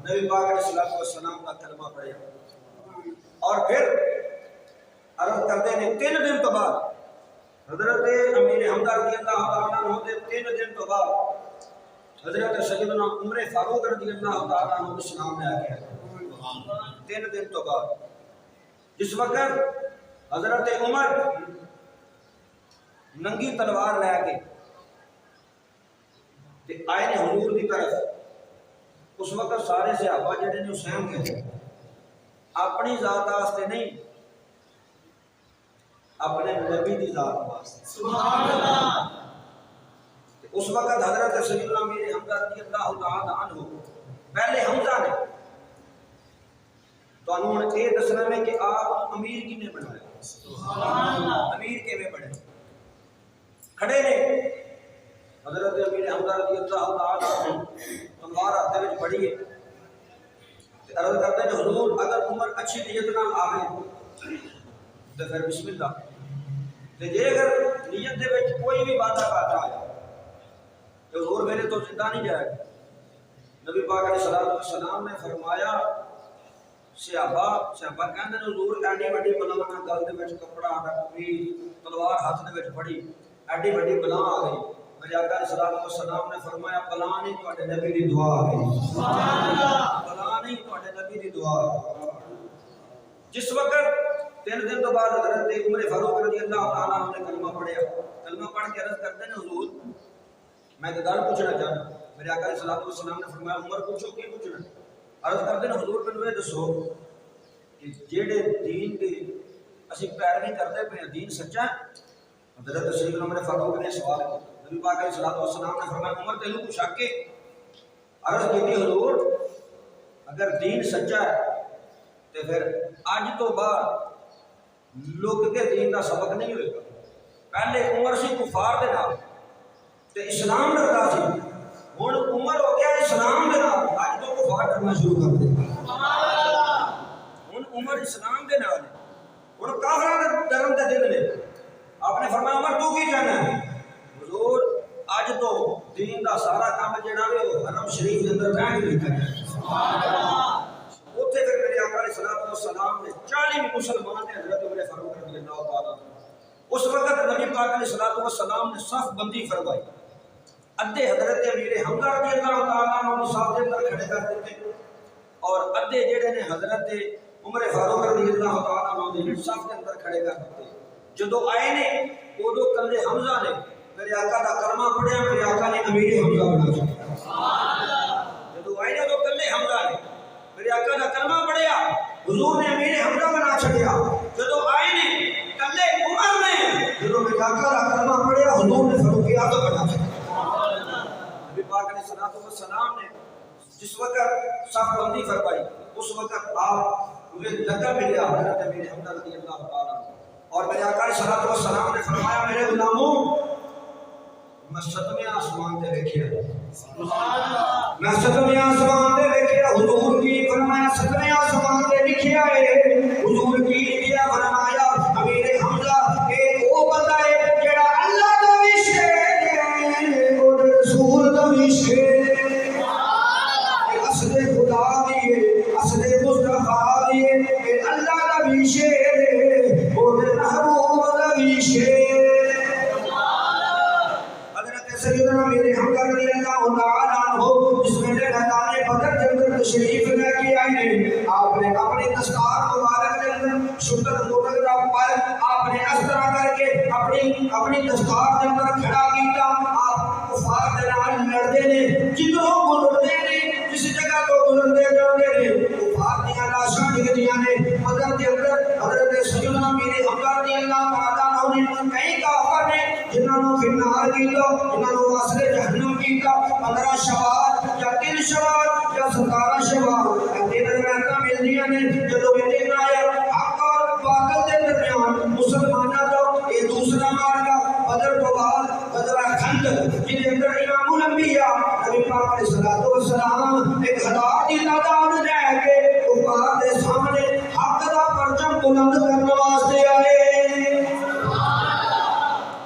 نبی پاک علیہ السلام کا کلمہ پڑھیا اور پھر عرض کرتے ہیں 3 دن تو بعد حضرت امیر حمزہ رضی اللہ تعالیٰ عنہ کے 3 دن تو بعد حضرت سیدنا عمر فاروق رضی اللہ تعالیٰ عنہ اسلام میں آ گیا 3 دن تو بعد جس وقت حضرت عمر ننگی تلوار لے کے تے آئے نے حضور کی طرف، اس وقت سارے صحابہ جڑے نے حسین کہتے اپنی ذات واسطے نہیں، اپنے نبی کی ذات واسطے، سبحان اللہ۔ اس وقت حضرت سیدنا امیر حمزہ رضی اللہ تعالی عنہ پہلے حمزہ نے تو انہوں یہ دسنا ہے کہ آپ امیر کنے بنایا، سبحان اللہ، امیر کیویں بنے کھڑے نے حضرت امیر حمزہ رضی اللہ تعالی عنہ تلوار ہاتھ وچ پڑھی ہے تے عرض کرتے ہیں حضور اگر عمر اچھی نیت نال آوے تو پھر بسم اللہ، تے جے اگر نیت دے وچ کوئی بھی بادہ گھاٹا آیا تو حضور میرے تو زندہ نہیں جائے گا۔ نبی پاک علیہ السلام نے فرمایا صحابہ کہندے نے حضور ایڈی وڈی بلا گل دے وچ کپڑا رکھی تلوار ہاتھ دے وچ پھڑی ایڈی وڈی بلا آ گئی، میرے آقا علیہ السلام نے فرمایا بلا نہیں تواڈے نبی دی دعا آ گئی، سبحان اللہ، بلا نہیں تواڈے نبی دی دعا۔ جس وقت 3 دن تو بعد حضرت عمر فاروق رضی اللہ تعالیٰ عنہ نے کلمہ پڑھیا، کلمہ پڑھ کے عرض کرتے ہیں حضور میں ایک گل پوچھنا چاہتا ہوں، میرے آقا علیہ السلام نے فرمایا عمر پوچھو کی پوچھنا، عرض کرتے ہیں حضور مینوں یہ دسو کہ جیڑے دین دی اسی پیروی کرتے پے دین سچا ہے؟ حضرت سیدنا عمر فاروق نے سوال کیا، نبی پاک علیہ السلام نے فرمایا عمر تینوں کچھ شک ہے؟ عرض کی حضور اگر دین سچا ہے تو پھر اج تو بعد لوگ کے دین کا سبق نہیں ہوئے گا، پہلے عمر سی کفار دے نال تے اسلام ڈردا سی، ہن عمر ہو گیا اسلام دے نال، اج تو کفار ڈرنا شروع کر دے، سبحان اللہ، ہن عمر اسلام دے نال ہن کافراں دے ڈرن دے دل نے۔ آپ نے فرمایا عمر تو کی کہنا ہے؟ حضور اج تو دین دا سارا کام جڑا ہے وہ حرم شریف دے اندر بیٹھ کے لکھا ہے، سبحان اللہ۔ اوتھے پھر میرے آقا علیہ السلام نے 40 مسلمان نے حضرت عمر فاروق رضی اللہ تعالیٰ عنہ اس وقت نبی پاک علیہ السلام نے صف بندی فرمائی، ادھے حضرت امیر حمزہ رضی اللہ تعالیٰ عنہ کی صف دے اندر کھڑے کر دیتے اور ادھے جڑے نے حضرت عمر فاروق رضی اللہ تعالیٰ عنہ کی صف دے اندر کھڑے کر دیتے۔ جدو آئے نے ادو کلے حمزہ نے میرے آقا دا کلمہ پڑھیا، میرے آقا نے امیر حمزہ بنا چھڑیا، سبحان اللہ۔ جدو آئے نے تو کلے حمزہ نے میرے آقا دا کلمہ پڑھیا، حضور نے امیر حمزہ بنا چھڑیا۔ جدو آئے نے کلے عمر نے جدو میرے آقا دا کلمہ پڑھیا، حضور نے فاروق اعظم بنا چھڑیا۔ نبی پاک علیہ السلام نے جس وقت صف بندی فرمائی اس وقت آپ مجھے لقب ملیا حضرت امیر حمزہ رضی اللہ تعالیٰ عنہ، اور میرے آقا علیہ السلام نے فرمایا میرے غلاموں میں 7ویں آسمان تے دیکھیا، سبحان اللہ، میں 7ویں آسمان تے دیکھیا، حضور کی فرمایا 7ویں آسمان تے لکھیا ہے، حضور کی لکھیا فرمایا امیر حمزہ ایک وہ بندہ ہے جڑا اللہ دا بھی شیر ہے اور رسول دا بھی شیر ہے، اصل خدا دی ہے، اصل مصطفیٰ دی ہے، اللہ دا بھی شیر ہے اور محبوب دا بھی شیر۔ سیدنا میرے حمزہ رضی اللہ تعالیٰ عنہ جس میں نے میدان بدر کے اندر تشریف لے کے آئے ہیں، آپ نے اپنی دستار مبارک کے اندر شتر مبارک پر آپ نے اس طرح کر کے اپنی دستار کے اندر کھڑا کیتا، آپ کفار دے نال لڑدے نے، جدھروں گزرتے نے جس جگہ تو گزرتے جاندے نے کفار دیاں لاشاں ڈگدیاں نے۔ بدر کے اندر حضرت سیدنا میرے حمزہ رضی اللہ تعالیٰ عنہ نے کئی کافر نے جنہاں نوں فنار کیتا، جنہاں نوں واسطے جہنم کیتا، 15 شوال یا 3 شوال یا 17 شوال ایسے روایتاں ملدیاں نے۔ جدوں یہ دن آیا حق اور باطل کے درمیان مسلماناں دا یہ دوسرا معرکہ بدر تو بعد غزوہ خندق جس کے اندر امام الانبیاء نبی پاک علیہ السلام 1000 کی تعداد لے کے کفار دے سامنے حق دا پرچم بلند کرنے واسطے آئے۔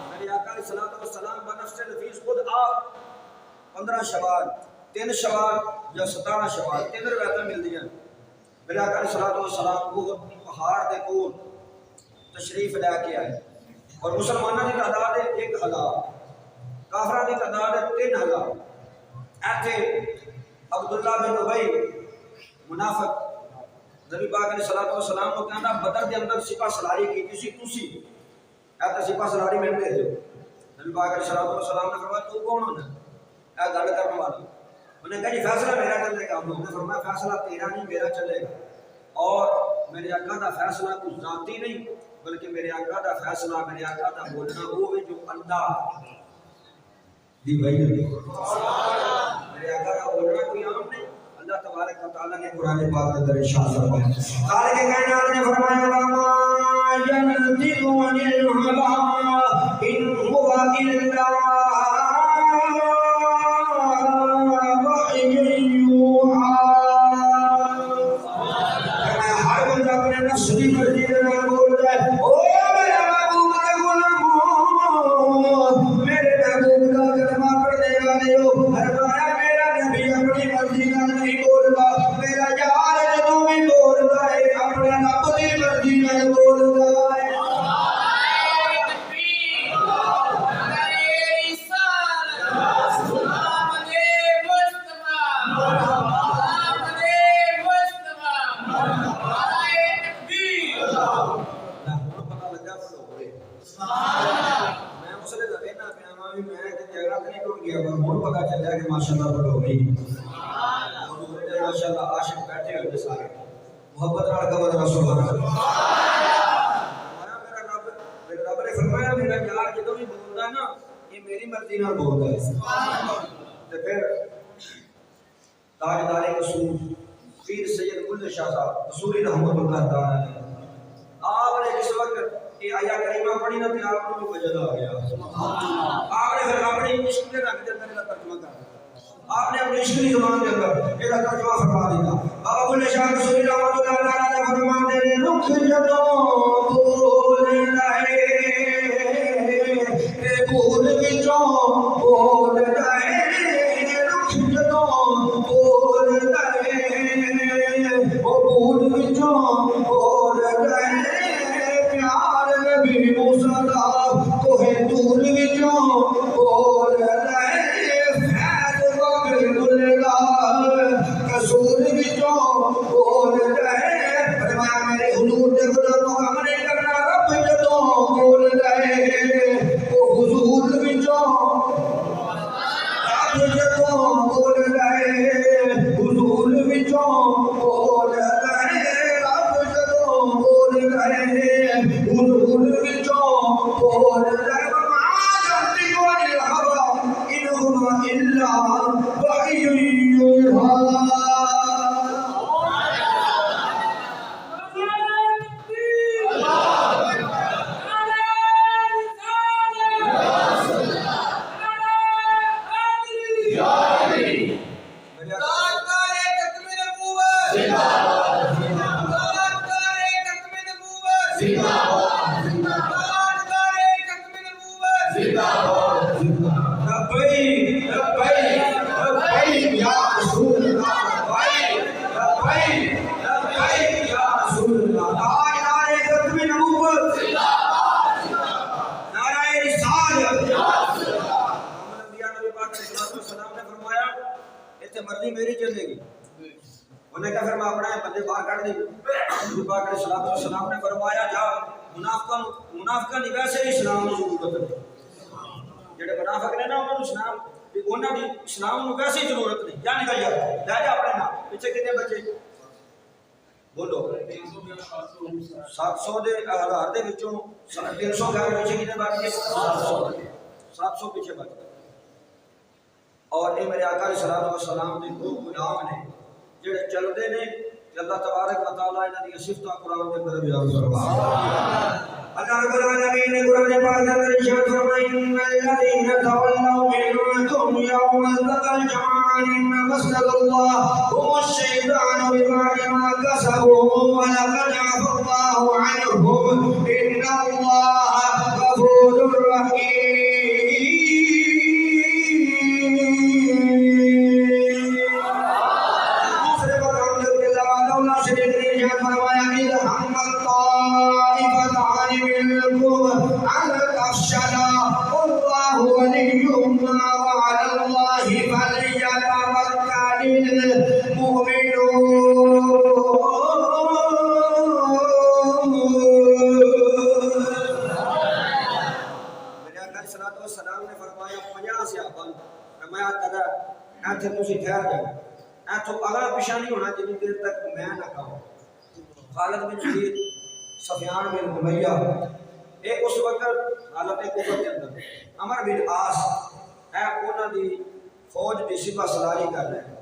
میرے آقا علیہ السلام بنفس نفیس خود آپ 15 شوال 3 شوال یا 17 شوال 3 روایتیں ملتی ہیں۔ میرے آقا علیہ السلام وہ پہاڑ دے کول تشریف لے کے آئے اور مسلمانوں کی تعداد ہے 1000، کافروں کی تعداد ہے 3000۔ ایتھے عبداللہ بن ابی منافق نبی پاک علیہ السلام کو کہنا بدر کے اندر سپاہ سلاری کی کسی تسی ایتھے سپاہ سلاری میں دے دو۔ نبی پاک علیہ السلام نے فرمایا تو کون ہونا؟ گل کرنے والا انہوں نے کہا جی فیصلہ میرا چلے گا. انہوں نے فرمایا فیصلہ تیرا نہیں میرا چلے گا. اور میرے آقا دا فیصلہ کچھ ذاتی نہیں بلکہ میرے آقا دا فیصلہ میرے آقا دا بولنا وہ ہے جو اللہ دی بھائی میرے آقا دا بولنا کوئی عام نہیں. اللہ تبارک و تعالی نے قرآن پاک کے اندر ارشاد فرمایا خالق کائنات نے فرمایا وما ينطق عن الهوى ان هو الا وحی یوحی. ہر بندہ اپنے نفس کی مرضی کے نال بول رہا ہے او میرا محبوب کے غلاموں میرے محبوب کا کلمہ پڑھنے والے ہو. فرمایا میرا نبی اپنی مرضی نال نہیں بولتا میرا یار جدوں بھی بولتا ہے اپنے رب کی مرضی نال بولتا ہے. محبت نال قبر رسول اللہ میرے رب نے فرمایا میرا یار جدوں بھی بولدا ہے نا یہ میری مرضی نال بولدا ہے. تے پھر تاجدار رسول پیر سید کل شاہ صاحب رسولی رحمت اللہ تعالی علیہ آپ نے جس وقت یہ آیا کریمہ پڑھی نا تے آپ کو وجد آ گیا. آپ نے پھر اپنی عشق کے رنگ دے اندر ترجمہ کر آپ نے اپنی عشق کی زبان کے اندر یہ ترجمہ فرما دیا. بابا کل شاہ رسولی رحمت اللہ تعالی علیہ فرماتے ہیں رخ جدوں بولدا ہے تے بول وچوں بولدا ہے رخ جدوں بولدا ہے او بول وچوں بولدا ہے پیار نبی موسی دا کوہ طور وچوں بولدا ہے فیض وقت بولدا قصور وچوں بولدا ہے. فرمایا میرے حضور دے غلاموں کا عمل کرنا رب جدوں بولدا ہے او حضور وچوں رب جدوں بولدا ہے حضور وچوں بولدا ہے رب جدوں بولدا ہے حضور وچوں بولدا ہے. وما ينطق عن الهوى ان هو الا وحی یوحی. مرضی میری چلے گی. انہیں کہا پھر میں اپنے بندے باہر کر دی. حضور پاک علیہ السلام نے فرمایا جا منافقہ نہیں ویسے ہی اسلام کی ضرورت ہے. جڑے منافق نے نا انہوں نے اسلام انہوں نے اسلام کو ویسے ہی ضرورت نہیں. جا نکل جا لے جا اپنے نام پیچھے کتنے بچے بولو 700 دے ہزار دے وچوں 300 گھر پیچھے کتنے بچ گئے 700 پیچھے بچ گئے. اور یہ میرے آقا علیہ السلام کے دو غلام نے جڑے چلتے نے اللہ تبارک و تعالی انہاں دی صفتاں قرآن کے اندر بیان فرمایا. اللہ رب العالمین نے قرآن پاک کے اندر ارشاد فرمایا ان الذين تولوا منكم يوم التقى الجمعان انما استغفر الله هم الشيطان ببعد ما كسبوا ولقد عفا الله عنهم ان الله غفور رحيم. على تفشلا والله وليهما وعلى الله فليتوكل المؤمنون. میں آتا ایتھے تسی ٹھہر جاؤ ایتھوں اگلا پیچھا نہیں ہونا جتنی دیر تک میں نہ کہوں خالد بن ولید سفیان بن امیہ ایک اس وقت حالت کفر کے اندر عمر بن عاص ہے انہاں دی فوج دی سپہ سالاری کر رہے ہیں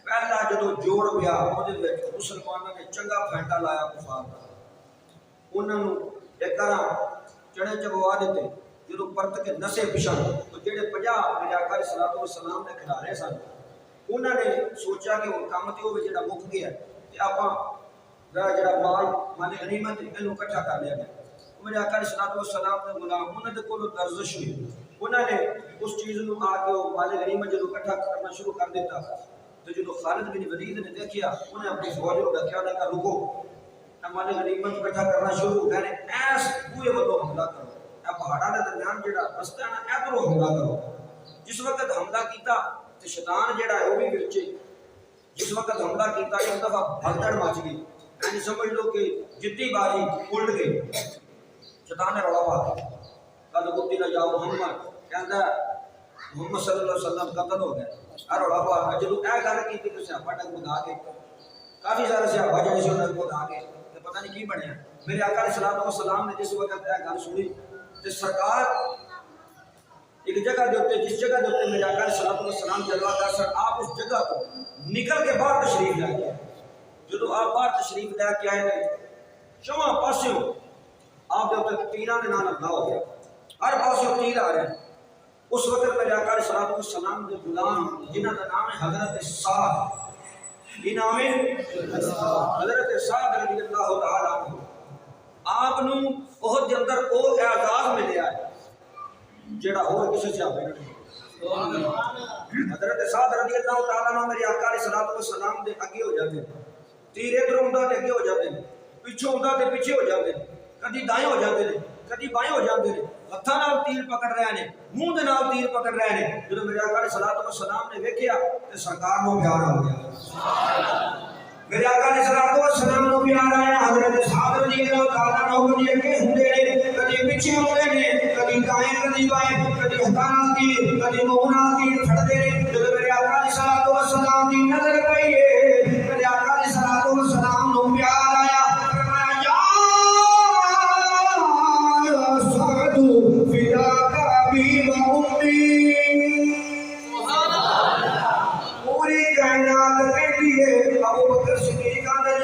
پہلا جدو جوڑ گیا اودے وچ مسلماناں نے چنگا پھینٹا لایا کفار دا انہاں نوں ایک طرح چڑے چبوا دیتے جدو پرت کے نسے پچھن تو جڑے 50 میرے آقا علیہ الصلوۃ والسلام نے کھلارے سن انہاں نے سوچا کہ وہ کام تے وہ جڑا مک گیا تے آپاں جڑا مال غنیمت اینو اکٹھا کر لیا گیا میرے آقا علیہ الصلوۃ والسلام نے غلام انہاں دے کولوں درزش ہوئی انہاں نے اس چیز نوں آ کے مال غنیمت جدو اکٹھا کرنا شروع کر دیتا تو جدو خالد بن ولید نے دیکھیا انہیں اپنی فوج کو ڈکیا انہیں کہا رکو ہمارے غنیمت اکٹھا کرنا شروع ہو گئے ایس کوئے بندو حملہ کرو اے پہاڑا دے درمیان جڑا رستہ ہے نا ادھروں حملہ کرو جس وقت حملہ کیتا تے شیطان جڑا ہے وہ بھی وچ جس وقت حملہ کیتا ایک دفعہ بھگدڑ مچ گئی یعنی سمجھ لو کہ جتنی باری الٹ گئی شیطان نے رولا پا دیا قد قتل یا محمد کہندا محمد صلی اللہ علیہ وسلم قتل ہو گئے اور رولا پا جدوں اے گل کیتی تے صحابہ ڈگ بدا کے کافی سارے صحابہ جڑے سی انہاں کو آ کے تے پتہ نہیں کی بنیا میرے آقا علیہ الصلوۃ والسلام نے جس وقت اے گل سنی تے سرکار ایک جگہ دے اوتے جس جگہ دے اوتے میرے آقا علیہ الصلوۃ والسلام جلوہ کر سن آپ اس جگہ کو نکل کے باہر تشریف لے گئے جدوں آپ باہر تشریف لے کے آئے چواں پاسوں آپ دے اوتے تیراں دے نال حملہ ہو گیا ہر پاسوں تیر آ رہے ہیں اس وقت میرے آقا علیہ الصلوۃ والسلام دے غلام جنہاں دا نام ہے حضرت سعد یہ نام ہے حضرت سعد رضی اللہ تعالی عنہ آپ نوں احد دے اندر او اعزاز ملیا ہے جڑا اور کسی صحابی نے حضرت سعد رضی اللہ تعالی عنہ میرے آقا علیہ الصلوۃ والسلام دے اگے ہو جاتے تیر ادھر ہوندا تے اگے ہو جاتے پیچھے ہوندا تے پیچھے ہو جاتے کدی دائیں ہو جاتے نے کدی بائیں ہو جاتے ہیں ہتھاں نال تیر پکڑ رہے ہیں منہ دے نال تیر پکڑ رہے ہیں جدوں میرے آقا علیہ الصلوۃ والسلام نے ویکھیا تے سرکار نوں پیار آ گیا سبحان اللہ میرے آقا علیہ الصلوۃ والسلام نوں پیار آیا حضرت سعد رضی اللہ تعالی عنہ کدی اگے ہوندے نے کدی پیچھے ہوندے نے کدی دائیں کدی بائیں کدی ہتھاں نال تیر کدی منہ نال تیر پھڑدے نے جدوں میرے آقا علیہ الصلوۃ والسلام دی نظر پئی ہے میرے آقا علیہ الصلوۃ والسلام نوں پیار آیا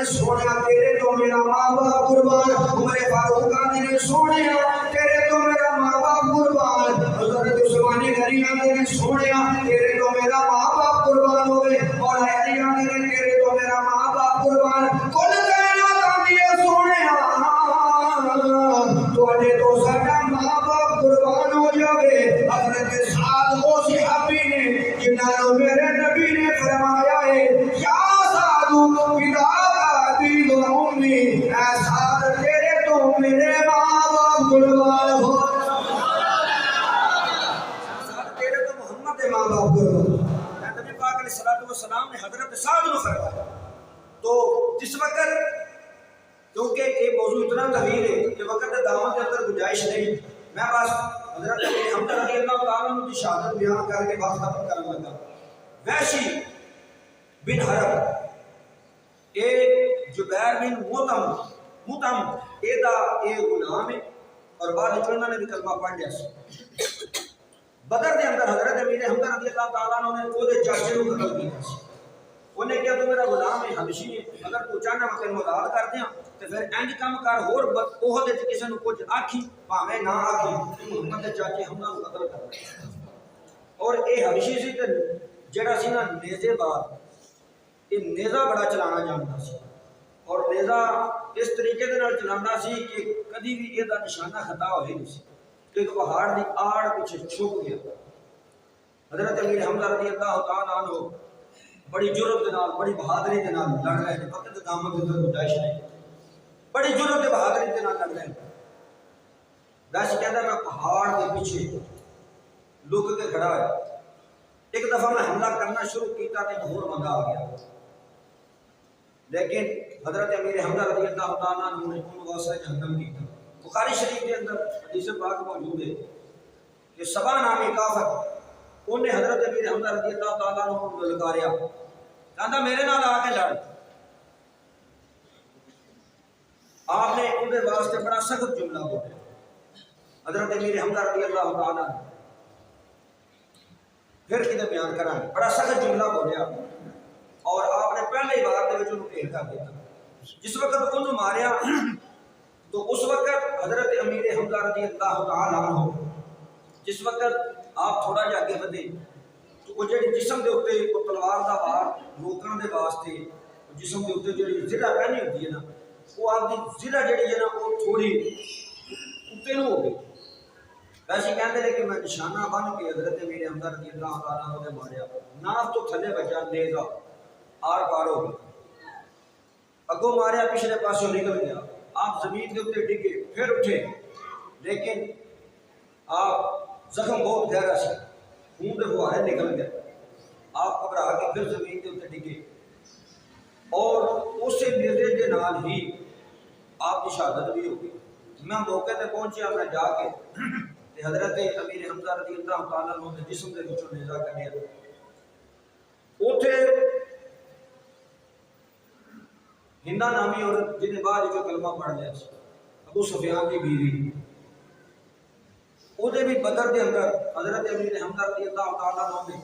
سونیا تیرے تو میرا ماں باپ قربان عمر فاروق نے سونیا تیرے تو میرا ماں باپ قربان حضرت عثمان غنی نے سونیا تیرے تو میرا ماں باپ قربان ہوئے اور علی نے تیرے تو میرا ماں باپ قربان کل کائنات دی سونیا تواڈے تو ساڈا ماں باپ قربان ہو جاوے حضرت سعد او صحابی نے جنہاں نوں میرے نبی نے فرمایا ہے یا سعد فدا ایسا تیرے تو میرے ماں باپ قربان ہو تیرے تو محمد ماں باپ قربان نبی پاک علیہ الصلوۃ والسلام نے حضرت سعد کو فرمایا تو جس وقت کیونکہ یہ موضوع اتنا طویل ہے کہ وقت دعوت کے اندر گنجائش نہیں میں بس حضرت حمزہ رضی اللہ تعالیٰ عنہ کی شہادت بیان کر کے بات ختم کرنے لگا وحشی بن حرب اے جبیر بن مطعم اے دا اے غلام ہے اور بعد وچ انہوں نے بھی کلمہ پڑھ لیا سی بدر دے اندر حضرت امیر حمزہ رضی اللہ تعالیٰ عنہ نے او دے چاچے نوں قتل کیتا سی انہیں کہا تو میرا غلام ہے حبشی ہے اگر تو چاہنا میں تینوں آزاد کر دیاں تو پھر انج کم کر ہور اوہ دے کسی نوں کچھ آکھی بھاویں نہ آکھی محمد دے چاچے حمزہ نوں قتل کر اور اے حبشی سی تے جڑا سی نا نیزے باز یہ نیزہ بڑا چلانا جانتا سی اور نیزہ اس طریقے دے نال چلانا سی کہ کدی بھی یہ دا نشانہ خطا ہوئی نہیں سی کہ پہاڑ دی آڑ پیچھے چھپ گیا حضرت امیر حمزہ رضی اللہ تعالیٰ عنہ بڑی جرت دے نال بڑی بہادری دے نال لڑ رہے ہیں وقت دامت دے اندر گنجائش نہیں بڑی جرت دے بہادری دے نال لڑ رہے ہیں داش کہتا میں پہاڑ دے پیچھے لک کے کھڑا ہے ایک دفعہ میں حملہ کرنا شروع کیتا تے گھور بندہ آ گیا لیکن حضرت امیر حمزہ رضی اللہ تعالیٰ عنہ نے ان واسطے جہنم کی بخاری شریف کے اندر حدیث پاک موجود ہے کہ سبا نامی کافر انہیں حضرت امیر حمزہ رضی اللہ تعالیٰ عنہ کو للکاریا کہتا میرے نال آ کے لڑ. آپ نے ان کے واسطے بڑا سخت جملہ بولے حضرت امیر حمزہ رضی اللہ تعالیٰ عنہ. پھر کدھر بیان کرا بڑا سخت جملہ بولیا اور آپ نے پہلے ہی بار دے انہوں ڈھیر کر دیا. جس وقت انہوں ماریا تو اس وقت حضرت امیر حمزہ رضی اللہ تعالیٰ عنہ جس وقت آپ تھوڑا جا اگے بدے تو وہ جڑی جسم دے اوتے کو تلوار دا وار روکن دے واسطے جسم دے اوتے جڑی زرہ پہنی ہوتی ہے نا وہ آپ دی زرہ جڑی ہے نا وہ تھوڑی اوتے نو ہو گئی. ویسے کہتے ہیں کہ میں نشانہ بن کے حضرت امیر حمزہ رضی اللہ تعالیٰ عنہ نے ماریا ناف تو تھلے بچا نیزا آر پار ہو گئی. اگوں ماریا پچھلے پاسوں نکل گیا. آپ زمین کے اوتے ڈگے پھر اٹھے لیکن آپ زخم بہت گہرا سی خون دے فوارے نکل گئے. آپ گھبرا کے پھر زمین کے اوتے ڈگے اور اسی نیزے کے نال ہی آپ کی شہادت بھی ہو گئی. میں موقع تے پہنچیا میں جا کے حضرت امیر حمزہ رضی اللہ تعالیٰ عنہ کے جسم دے وچوں نیزا کڈیا. اوتھے ہندا نامی عورت جن بعد جو کلمہ پڑھ لیا ابو سفیان کی بیوی وہ بھی بدر کے اندر حضرت امیر حمزہ رضی اللہ تعالیٰ عنہ نے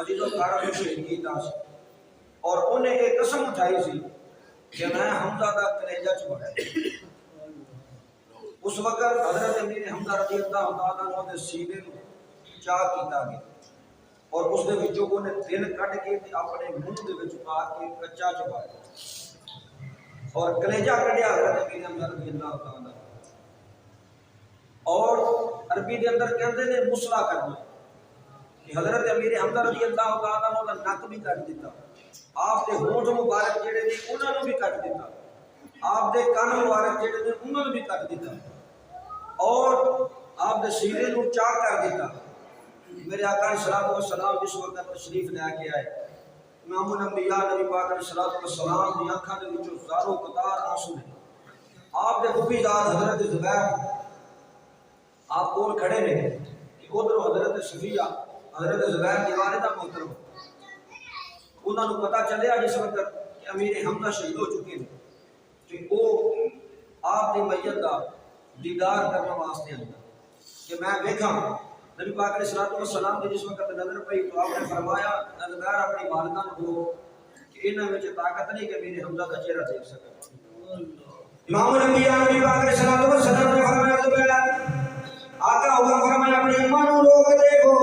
عزیز و کارا کو شہید کیتا اور انہیں ایک قسم اٹھائی سی کہ میں حمزہ دا کلیجہ چھوڑا. اس وقت حضرت امیر حمزہ رضی اللہ تعالیٰ عنہ نے سینے کو چاک کیتا گیا اور اس دے وچوں کو نے دل کٹ کے اپنے منہ دے وچ پا کے کچا چبایا اور کلیجہ کڈیا حضرت امیر حمزہ رضی اللہ تعالیٰ عنہ. اور عربی دے اندر کہندے نے مسلا کرنا کہ حضرت امیر حمزہ رضی اللہ تعالیٰ عنہ دا نک بھی کٹ دیتا. آپ دے ہونٹ مبارک جڑے نے انہاں نوں بھی کٹ دیتا. آپ دے کان مبارک جڑے نے انہاں نوں بھی کٹ دیتا اور آپ دے سینے نوں چاک کر دیتا. میرے آقا علیہ الصلوۃ والسلام جس وقت تشریف لے کے آئے امام الانبیاء نبی پاک علیہ الصلوۃ والسلام دی آنکھاں دے وچوں زارو قطار آنسو نے. آپ دے پھوپھی زاد حضرت زبیر آپ کول کھڑے نے کہ ادھر حضرت صفیہ حضرت زبیر کی والدہ محترم انہوں نے پتہ چلیا جس وقت کہ امیر حمزہ شہید ہو چکے ہیں کہ وہ آپ کی میت کا دیدار کرنے واسطے آیا کہ میں دیکھا نبی پاک علیہ الصلوۃ والسلام کی جس وقت نظر پئی تو آپ نے فرمایا زبیر اپنی والدہ کو کہ انہاں وچ طاقت نہیں کہ امیر حمزہ کا چہرہ دیکھ سکے. امام الانبیاء نبی پاک علیہ الصلوۃ والسلام نے فرمایا زبیر آقا حکم فرمایا اپنی اماں نوں روک دیکھو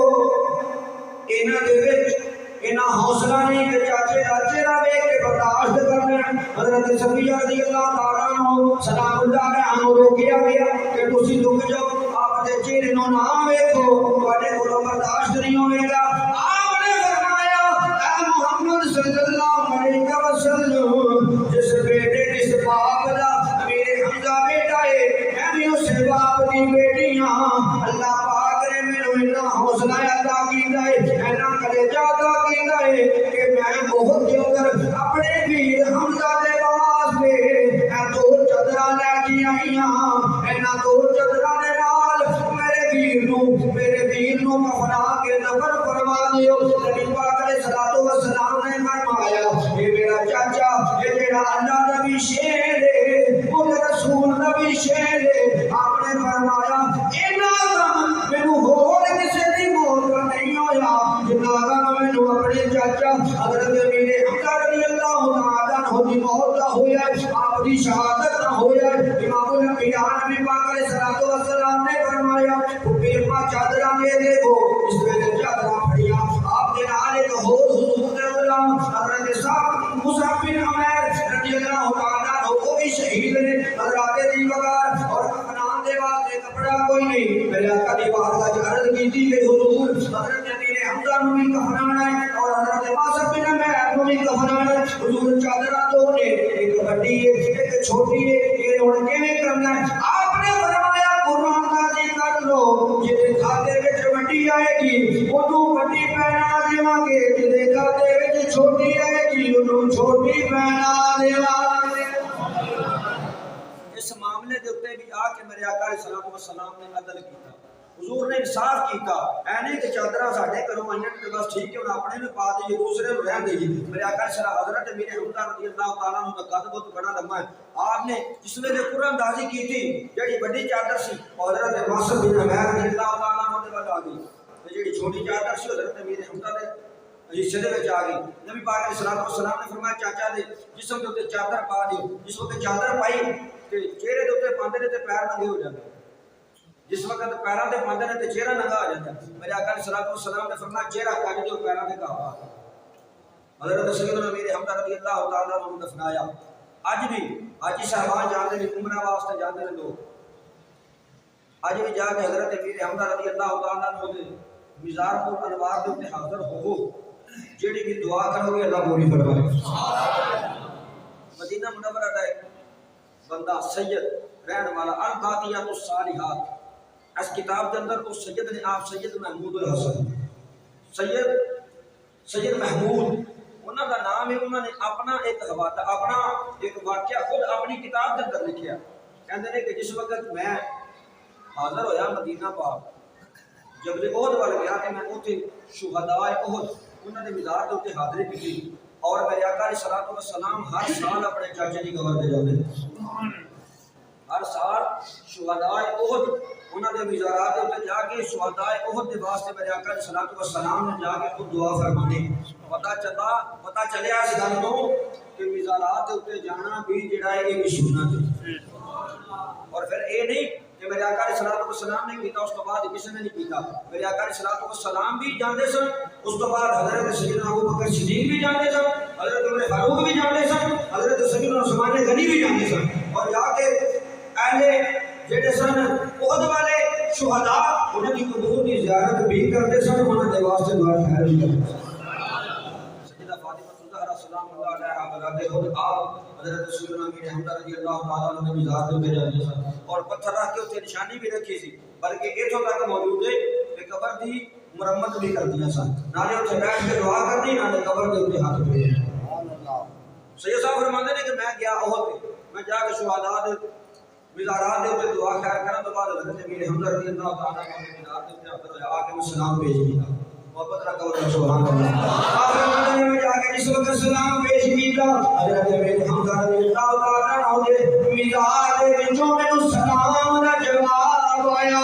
انہاں دے وچ انہاں حوصلہ نہیں کہ چاچے دا چہرہ دیکھ کے برداشت کرنا. حضرت صفیہ رضی اللہ تعالیٰ عنہ سلام اللہ علیہ عنہ روکیا گیا کہ تسی رک جاؤ آپ دے چہرے نوں نہ ویکھو تواڈے کولوں برداشت نہیں ہوے گا. آپ نے فرمایا اے محمد صلی اللہ علیہ وسلم جس بیٹے جس باپ دا امیر حمزہ بیٹا ہے میں بھی اس باپ دی بیٹی ہاں. اللہ پاک نے مینوں اتنا حوصلہ عطا کیتا ہے اتنا کلیجہ عطا کیتا ہے کہ میں بہت کے اندر اپنے ویر حمزہ دے واسطے اے دو چادراں لے کے آئی ہاں. انہاں دو چادراں دے نال میرے ویر نوں کفنا کے دفن فرما دیو. نبی پاک علیہ الصلوۃ والسلام نے فرمایا اے میرا چاچا اے جڑا اللہ دا بھی شیر ہے وہ رسول دا بھی شیر ہے. آپ نے فرمایا انہاں دا مینوں ہور کسے دی موت نہیں ہویا جنہاں دا مینوں اپنے چاچا حضرت امیر حمزہ رضی اللہ تعالیٰ عنہ دی موت دا ہویا آپ دی شہادت دا ہویا. امام الانبیاء نبی پاک علیہ الصلوۃ والسلام نے فرمایا پھر چادراں دے دیکھو اس ویلے چادراں پھڑیا آپ دے نال ایک ہور حضور دے غلام حضرت صاحب مصعب بن عمیر رضی اللہ تعالیٰ عنہ وہ بھی شہید نے. حضرات دی وقار اور کفنان دے واسطے کپڑا کوئی نہیں. میرے آقا دی بارگاہ وچ عرض کیتی کہ حضور حضرت امیر حمزہ نوں بھی کفنانا ہے اور حضرت مصعب بن عمیر نوں بھی کفنانا ہے. حضور چادراں دو نے ایک بڑی ہے ایک چھوٹی ہے یہ ہن کیویں کرنا ہے. آپ نے فرمایا قرآن کا ذکر لو جے کھاتے وچ وڈی آئے گی اونوں وڈی پہنا دیواں گے جے کھاتے وچ چھوٹی آئے گی اونوں چھوٹی پہنا دیواں گے. اس معاملے دے اوتے بھی آ کے میرے آقا علیہ الصلوۃ والسلام نے عدل کیتا. حضور نے انصاف کیتا اے نہیں کہ چادر ساڈے گھروں آئیاں تے بس ٹھیک ہے ہن اپنے نوں پا دئیے دوسرے نوں رہن دئیے میرے آقا حضرت امیر حمزہ رضی اللہ تعالیٰ عنہ کا قد بہت بڑا لمبا ہے آپ نے جس ویلے قرآن اندازی کی تھی جڑی بڑی چادر سی حضرت ماسد بن عمیر رضی اللہ تعالیٰ عنہ دے ول آ گئی تے جڑی چھوٹی چادر سی حضرت امیر حمزہ دے حصے دے وچ آ گئی نبی پاک علیہ الصلوۃ والسلام نے فرمایا چاچا دے جسم دے اوتے چادر پا دیو جس وقت چادر پائی تے چہرے دے اوتے پاندے نے تے پیر ننگے ہو جاندے جس وقت پیراں تے پاندے نے تے چہرہ ننگا ہو جاندا میرے آقا علیہ الصلوۃ والسلام نے فرمایا چہرہ کٹ دیو پیراں تے کعبہ حضرت سیدنا امیر حمزہ رضی اللہ تعالیٰ عنہ دفنایا اج بھی حاجی صاحبان جاندے نے عمرہ واسطے جاندے نے لوگ اج بھی جا کے حضرت امیر حمزہ رضی اللہ تعالیٰ عنہ دے مزار کو انوار دے اوتے حاضر ہوو جیڑی بھی دعا کرو گے اللہ پوری فرمائے مدینہ منورہ دا ایک بندہ سید رہن والا الباقیات الصالحات اس کتاب کے اندر اس سید نے آپ سید محمود الحسن سید محمود انہوں کا نام ہے انہوں نے اپنا ایک حوالہ اپنا ایک واقعہ خود اپنی کتاب کے اندر لکھیا کہتے ہیں کہ جس وقت میں حاضر ہویا مدینہ پاک جبل احد وال گیا کہ میں اوتھے شہداء احد انہوں نے مزار کے اوتے حاضری کی اور میرے آقا علیہ الصلوۃ والسلام ہر سال اپنے چاچے کی قبر تے جاندے ہر سال شہداء احد انہوں نے مزارات کے اوتے جا کے شہداء احد کے واسطے میرے آقا علیہ الصلوۃ والسلام نے جا کے خود دعا فرمانی پتہ چلیا اس گل تو کہ مزارات کے اوتے جانا بھی جڑا ہے یہ سنت ہے اور پھر اے نہیں کہ میرے آقا علیہ الصلوۃ والسلام نے کیتا اس تو بعد کسی نے نہیں کیتا میرے آقا علیہ الصلوۃ والسلام بھی جاندے سن اس تو بعد حضرت سیدنا ابوبکر صدیق بھی جاندے سن حضرت عمر فاروق بھی جاندے سن حضرت سیدنا عثمان غنی بھی جاندے سن اور جا کے اہل جڑے سن احد والے شہداء انہاں دی قبور دی زیارت بھی کرتے سن انہاں دے واسطے دعا خیر بھی کرتے سن سیدہ فاطمہ الزہرا سلام اللہ علیہا بغداد خود آپ حضرت سیدنا امیر حمزہ رضی اللہ تعالیٰ عنہ نے مزار دے جاندے سن اور پتھر رکھ کے اوتے نشانی بھی رکھی سی بلکہ ایتھوں تک موجود ہے کہ قبر دی مرمت بھی کردیاں سن نالے اوتے بیٹھ کے دعا کردی نالے قبر دے اوتے ہاتھ پھیرے سبحان اللہ سید صاحب فرماندے نے کہ میں گیا احد میں جا کے شہداء دے مزارات دے اوتے دعا خیر کرن تو بعد حضرت امیر حمزہ رضی اللہ تعالیٰ عنہ نے مزار دے اوتے حاضر ہویا آ کے سلام پیش کیتا محبت رکھا ہوا سبحان اللہ آپ فرماتے ہیں جا کے جس وقت سلام پیش کیتا حضرت امیر حمزہ رضی اللہ تعالیٰ عنہ دے مزار دے وچوں مینوں سلام دا جواب آیا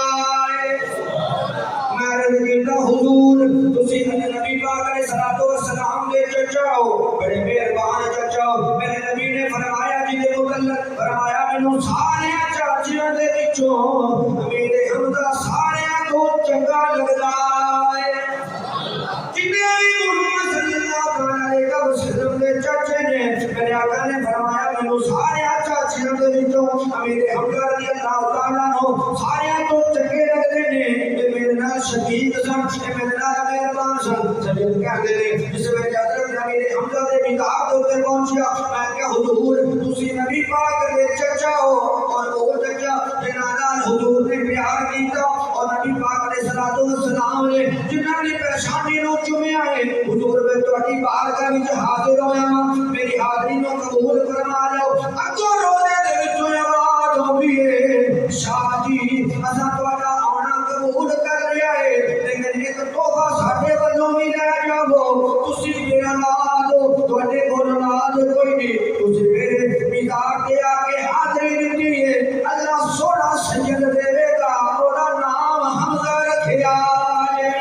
میں عرض کیتا حضور تسی نبی پاک علیہ الصلوۃ والسلام دے چچا ہو بڑے مہربان چچا ہو میرے نبی نے فرمایا جی دے متعلق فرمایا مینوں سارے چاچیاں دے وچوں امیر حمزہ سارے تو چنگا لگدا ہے محمد صلی اللہ علیہ وسلم نے چاچے نے میرے آقا نے فرمایا مینوں سارے چاچیاں دے وچوں امیر حمزہ رضی اللہ تعالیٰ عنہ سارے تو چنگے لگدے نے اے میرے نال شفیق سن اے میرے نال مہربان سن سجد کہندے نے جس ویلے حضرت امیر حمزہ دے مزار دے اوتے پہنچیا میں کہ حضور تسی نبی پاک دے چچا ہو اور او چچا جنہاں نال حضور نے پیار کیتا اور نبی پاک علیہ الصلوۃ والسلام نے جنہاں دی پیشانی نوں چومیا ہے حضور میں تہاڈی بارگاہ وچ حاضر ہویا ہاں میری حاضری نوں قبول فرما لو اگوں روزے دے وچوں آواز ہوندی ہے شاہ جی اساں تہاڈا آنا قبول کر لیا ہے لیکن ایک تحفہ ساڈے والوں بھی لے جاؤ تسی میرے اولاد ہو تہاڈے کول اولاد کوئی نہیں تسی میرے مزار تے آ کے حاضری دتی ہے اللہ سونا سید دے گا اودا نام حمزہ رکھیا ہے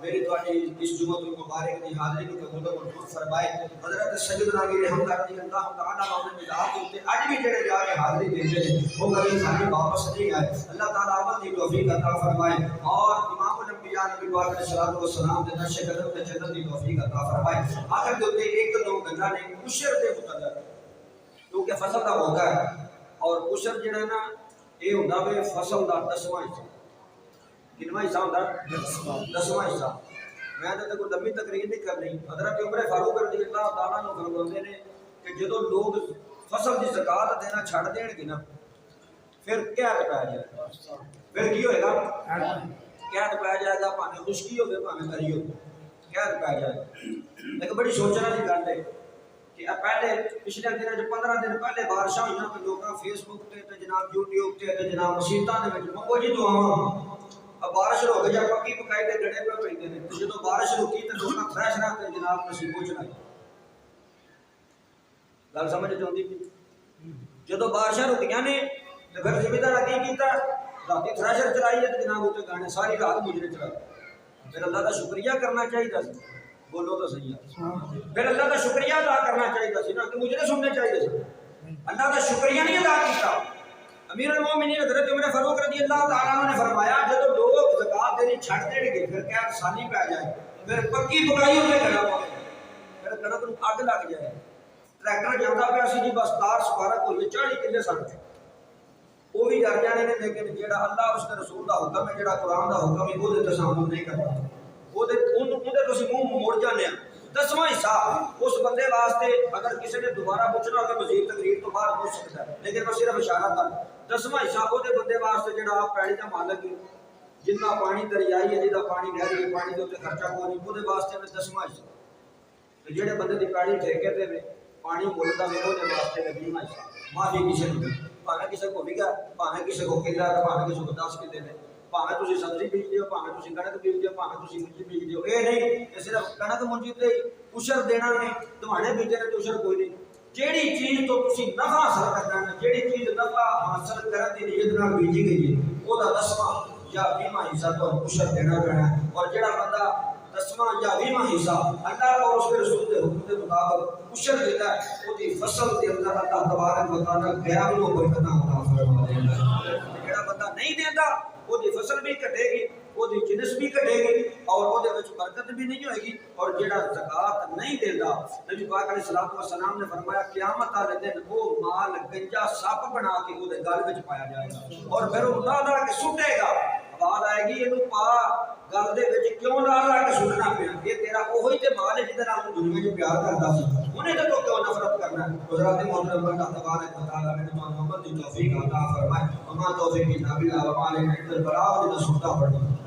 میری تواڈی اس جمعہ المبارک دی حاضری نوں قبول و منظور فرمائے حضرت سیدنا امیر حمزہ رضی اللہ تعالیٰ عنہ نے مزار دے اوتے اج بھی جڑے جا کے حاضری دیندے نے وہ کبھی ساڈے واپس نہیں آئے اللہ تعالیٰ عمل دی توفیق عطا فرمائے اور امام الانبیاء نبی پاک علیہ الصلوۃ والسلام دے نقش قدم تے چلن دی توفیق عطا فرمائے آخر دے اوتے ایک دو گلاں نے عشر دے متعلق کیونکہ فصل دا موقع ہے اور عشر جڑا نا اے ہوندا وے فصل دا 10واں حصہ کنواں حصہ ہوندا 10واں حصہ میں تے کوئی لمبی تقریر نہیں کرنی حضرت عمر فاروق رضی اللہ تعالیٰ عنہ فرماتے ہیں کہ جدوں لوگ فصل دی زکات دینا چھڈ دین گے نا پھر کیا پہ جائے گا پھر کی ہوئے گا کیا پہ جائے گا بھاویں خشکی ہوے بھاویں تری ہوے قید پی جائے. لیکن بڑی سوچنے والی گل ہے کہ پہلے پچھلے دنوں 15 دن پہلے بارشاں ہوئی تو لوگ فیس بک تے جناب یوٹیوب تے جناب مسیطاں دے وچ منگو جی دعاواں. اب بارش رک جائے پکی پکائی دے گڑے پہ پیندے نے تے جدوں بارش رکی تے لوکاں تھریشراں تے جناب نصیبو چڑھائی. گل سمجھ آتی پئی. جدوں بارشاں رکیاں نے تے پھر زمیندار کی کیتا راتی تھریشر چلائی تے جناب اوتے گانے ساری رات مجرے چلا. پھر اللہ کا شکریہ کرنا چاہیے سی. بولو تو صحیح ہے. پھر اللہ کا شکریہ ادا کرنا چاہیے سی نا کہ مجرے سننے چاہیے سی. اللہ کا شکریہ نہیں ادا کیتا. امیر المومنین حضرت عمر فاروق رضی اللہ تعالیٰ عنہ نے فرمایا جب لوگ زکات دینی چھڈ دیں گے پھر کیا آسانی پی جائے پھر پکی پکائی ہوتے گڑا پائے پھر کڑک نو اگ لگ جائے. ٹریکٹر جاتا پیا سی جی بس تار سپارک ہوئی 40 کلے سن وہ بھی ڈر جانے نے لیکن جہاں اللہ اس کے رسول کا حکم ہے جہاں قرآن کا حکم ہے وہ تسامل نہیں کرتا وہ منہ موڑ جانے. 10واں حصہ اس بندے واسطے اگر کسی نے دوبارہ پوچھنا ہوگا مزید تقریر تو بعد پوچھ سکتا ہے لیکن میں صرف اشارہ کر 10واں حصہ وہ بندے واسطے جہاں آپ پیڑی کا مالک ہے جنہ پانی دریائی ہے جہاں پانی نہر ہے پانی کے اتنے خرچہ کوئی نہیں وہ واسطے میں 10واں حصہ. تو جہے بندے کی پیڑی ٹھیکے پہ پانی ملتا ہے وہ واسطے میں 20واں حصہ. معافی کسی نے بھاوے کسی کو بھی گیا بھاوے کسی کو کلا بھاوے کسی کو 10 کلے نے بھاوے تسی سبزی بیج دیو بھاوے تسی کڑک بیج دیو بھاوے تسی مرچی بیج دیو. یہ نہیں کہ صرف کڑک مرچی تے عشر دینا نے تمہارے بیجے نے تو عشر کوئی نہیں. جیڑی چیز تو تسی نفع حاصل کرنا ہے جیڑی چیز نفع حاصل کرنے کی نیت نال بیجی گئی ہے وہ 10واں یا 20واں حصہ تو عشر دینا پینا ہے. اور جیڑا بندہ 10واں یا 20واں حصہ اللہ اور اس کے رسول کے حکم کے مطابق عشر دیتا ہے وہ دی فصل کے اندر اللہ تبارک و تعالی غیب کو برکتاں عطا فرما دیندا ہے. جیڑا بندہ نہیں دیندا وہ دی فصل بھی کٹے گی وہ دی جنس بھی کٹے گی اور وہ دے وچ برکت بھی نہیں ہوئے گی. اور جیڑا زکات نہیں دیندا نبی پاک علیہ الصلوۃ والسلام نے فرمایا قیامت والے دن وہ مال گنجا سپ بنا کے وہ دے گل وچ پایا جائے گا اور پھر وہ لا کے سٹے گا. آواز آئے گی اینو پا گل دے وچ کیوں لا کے سٹنا پیا یہ تیرا وہی تے مال ہے جدے نال دنیا وچ پیار کردا سی انہیں تے تو کیوں نفرت کرنا ہے. حضرات محترم اللہ تبارک و تعالی نے تمام محمد دی توفیق عطا فرمائے. وما توفیق الا بالله وما علینا الا البلاغ. سنتا پڑھنا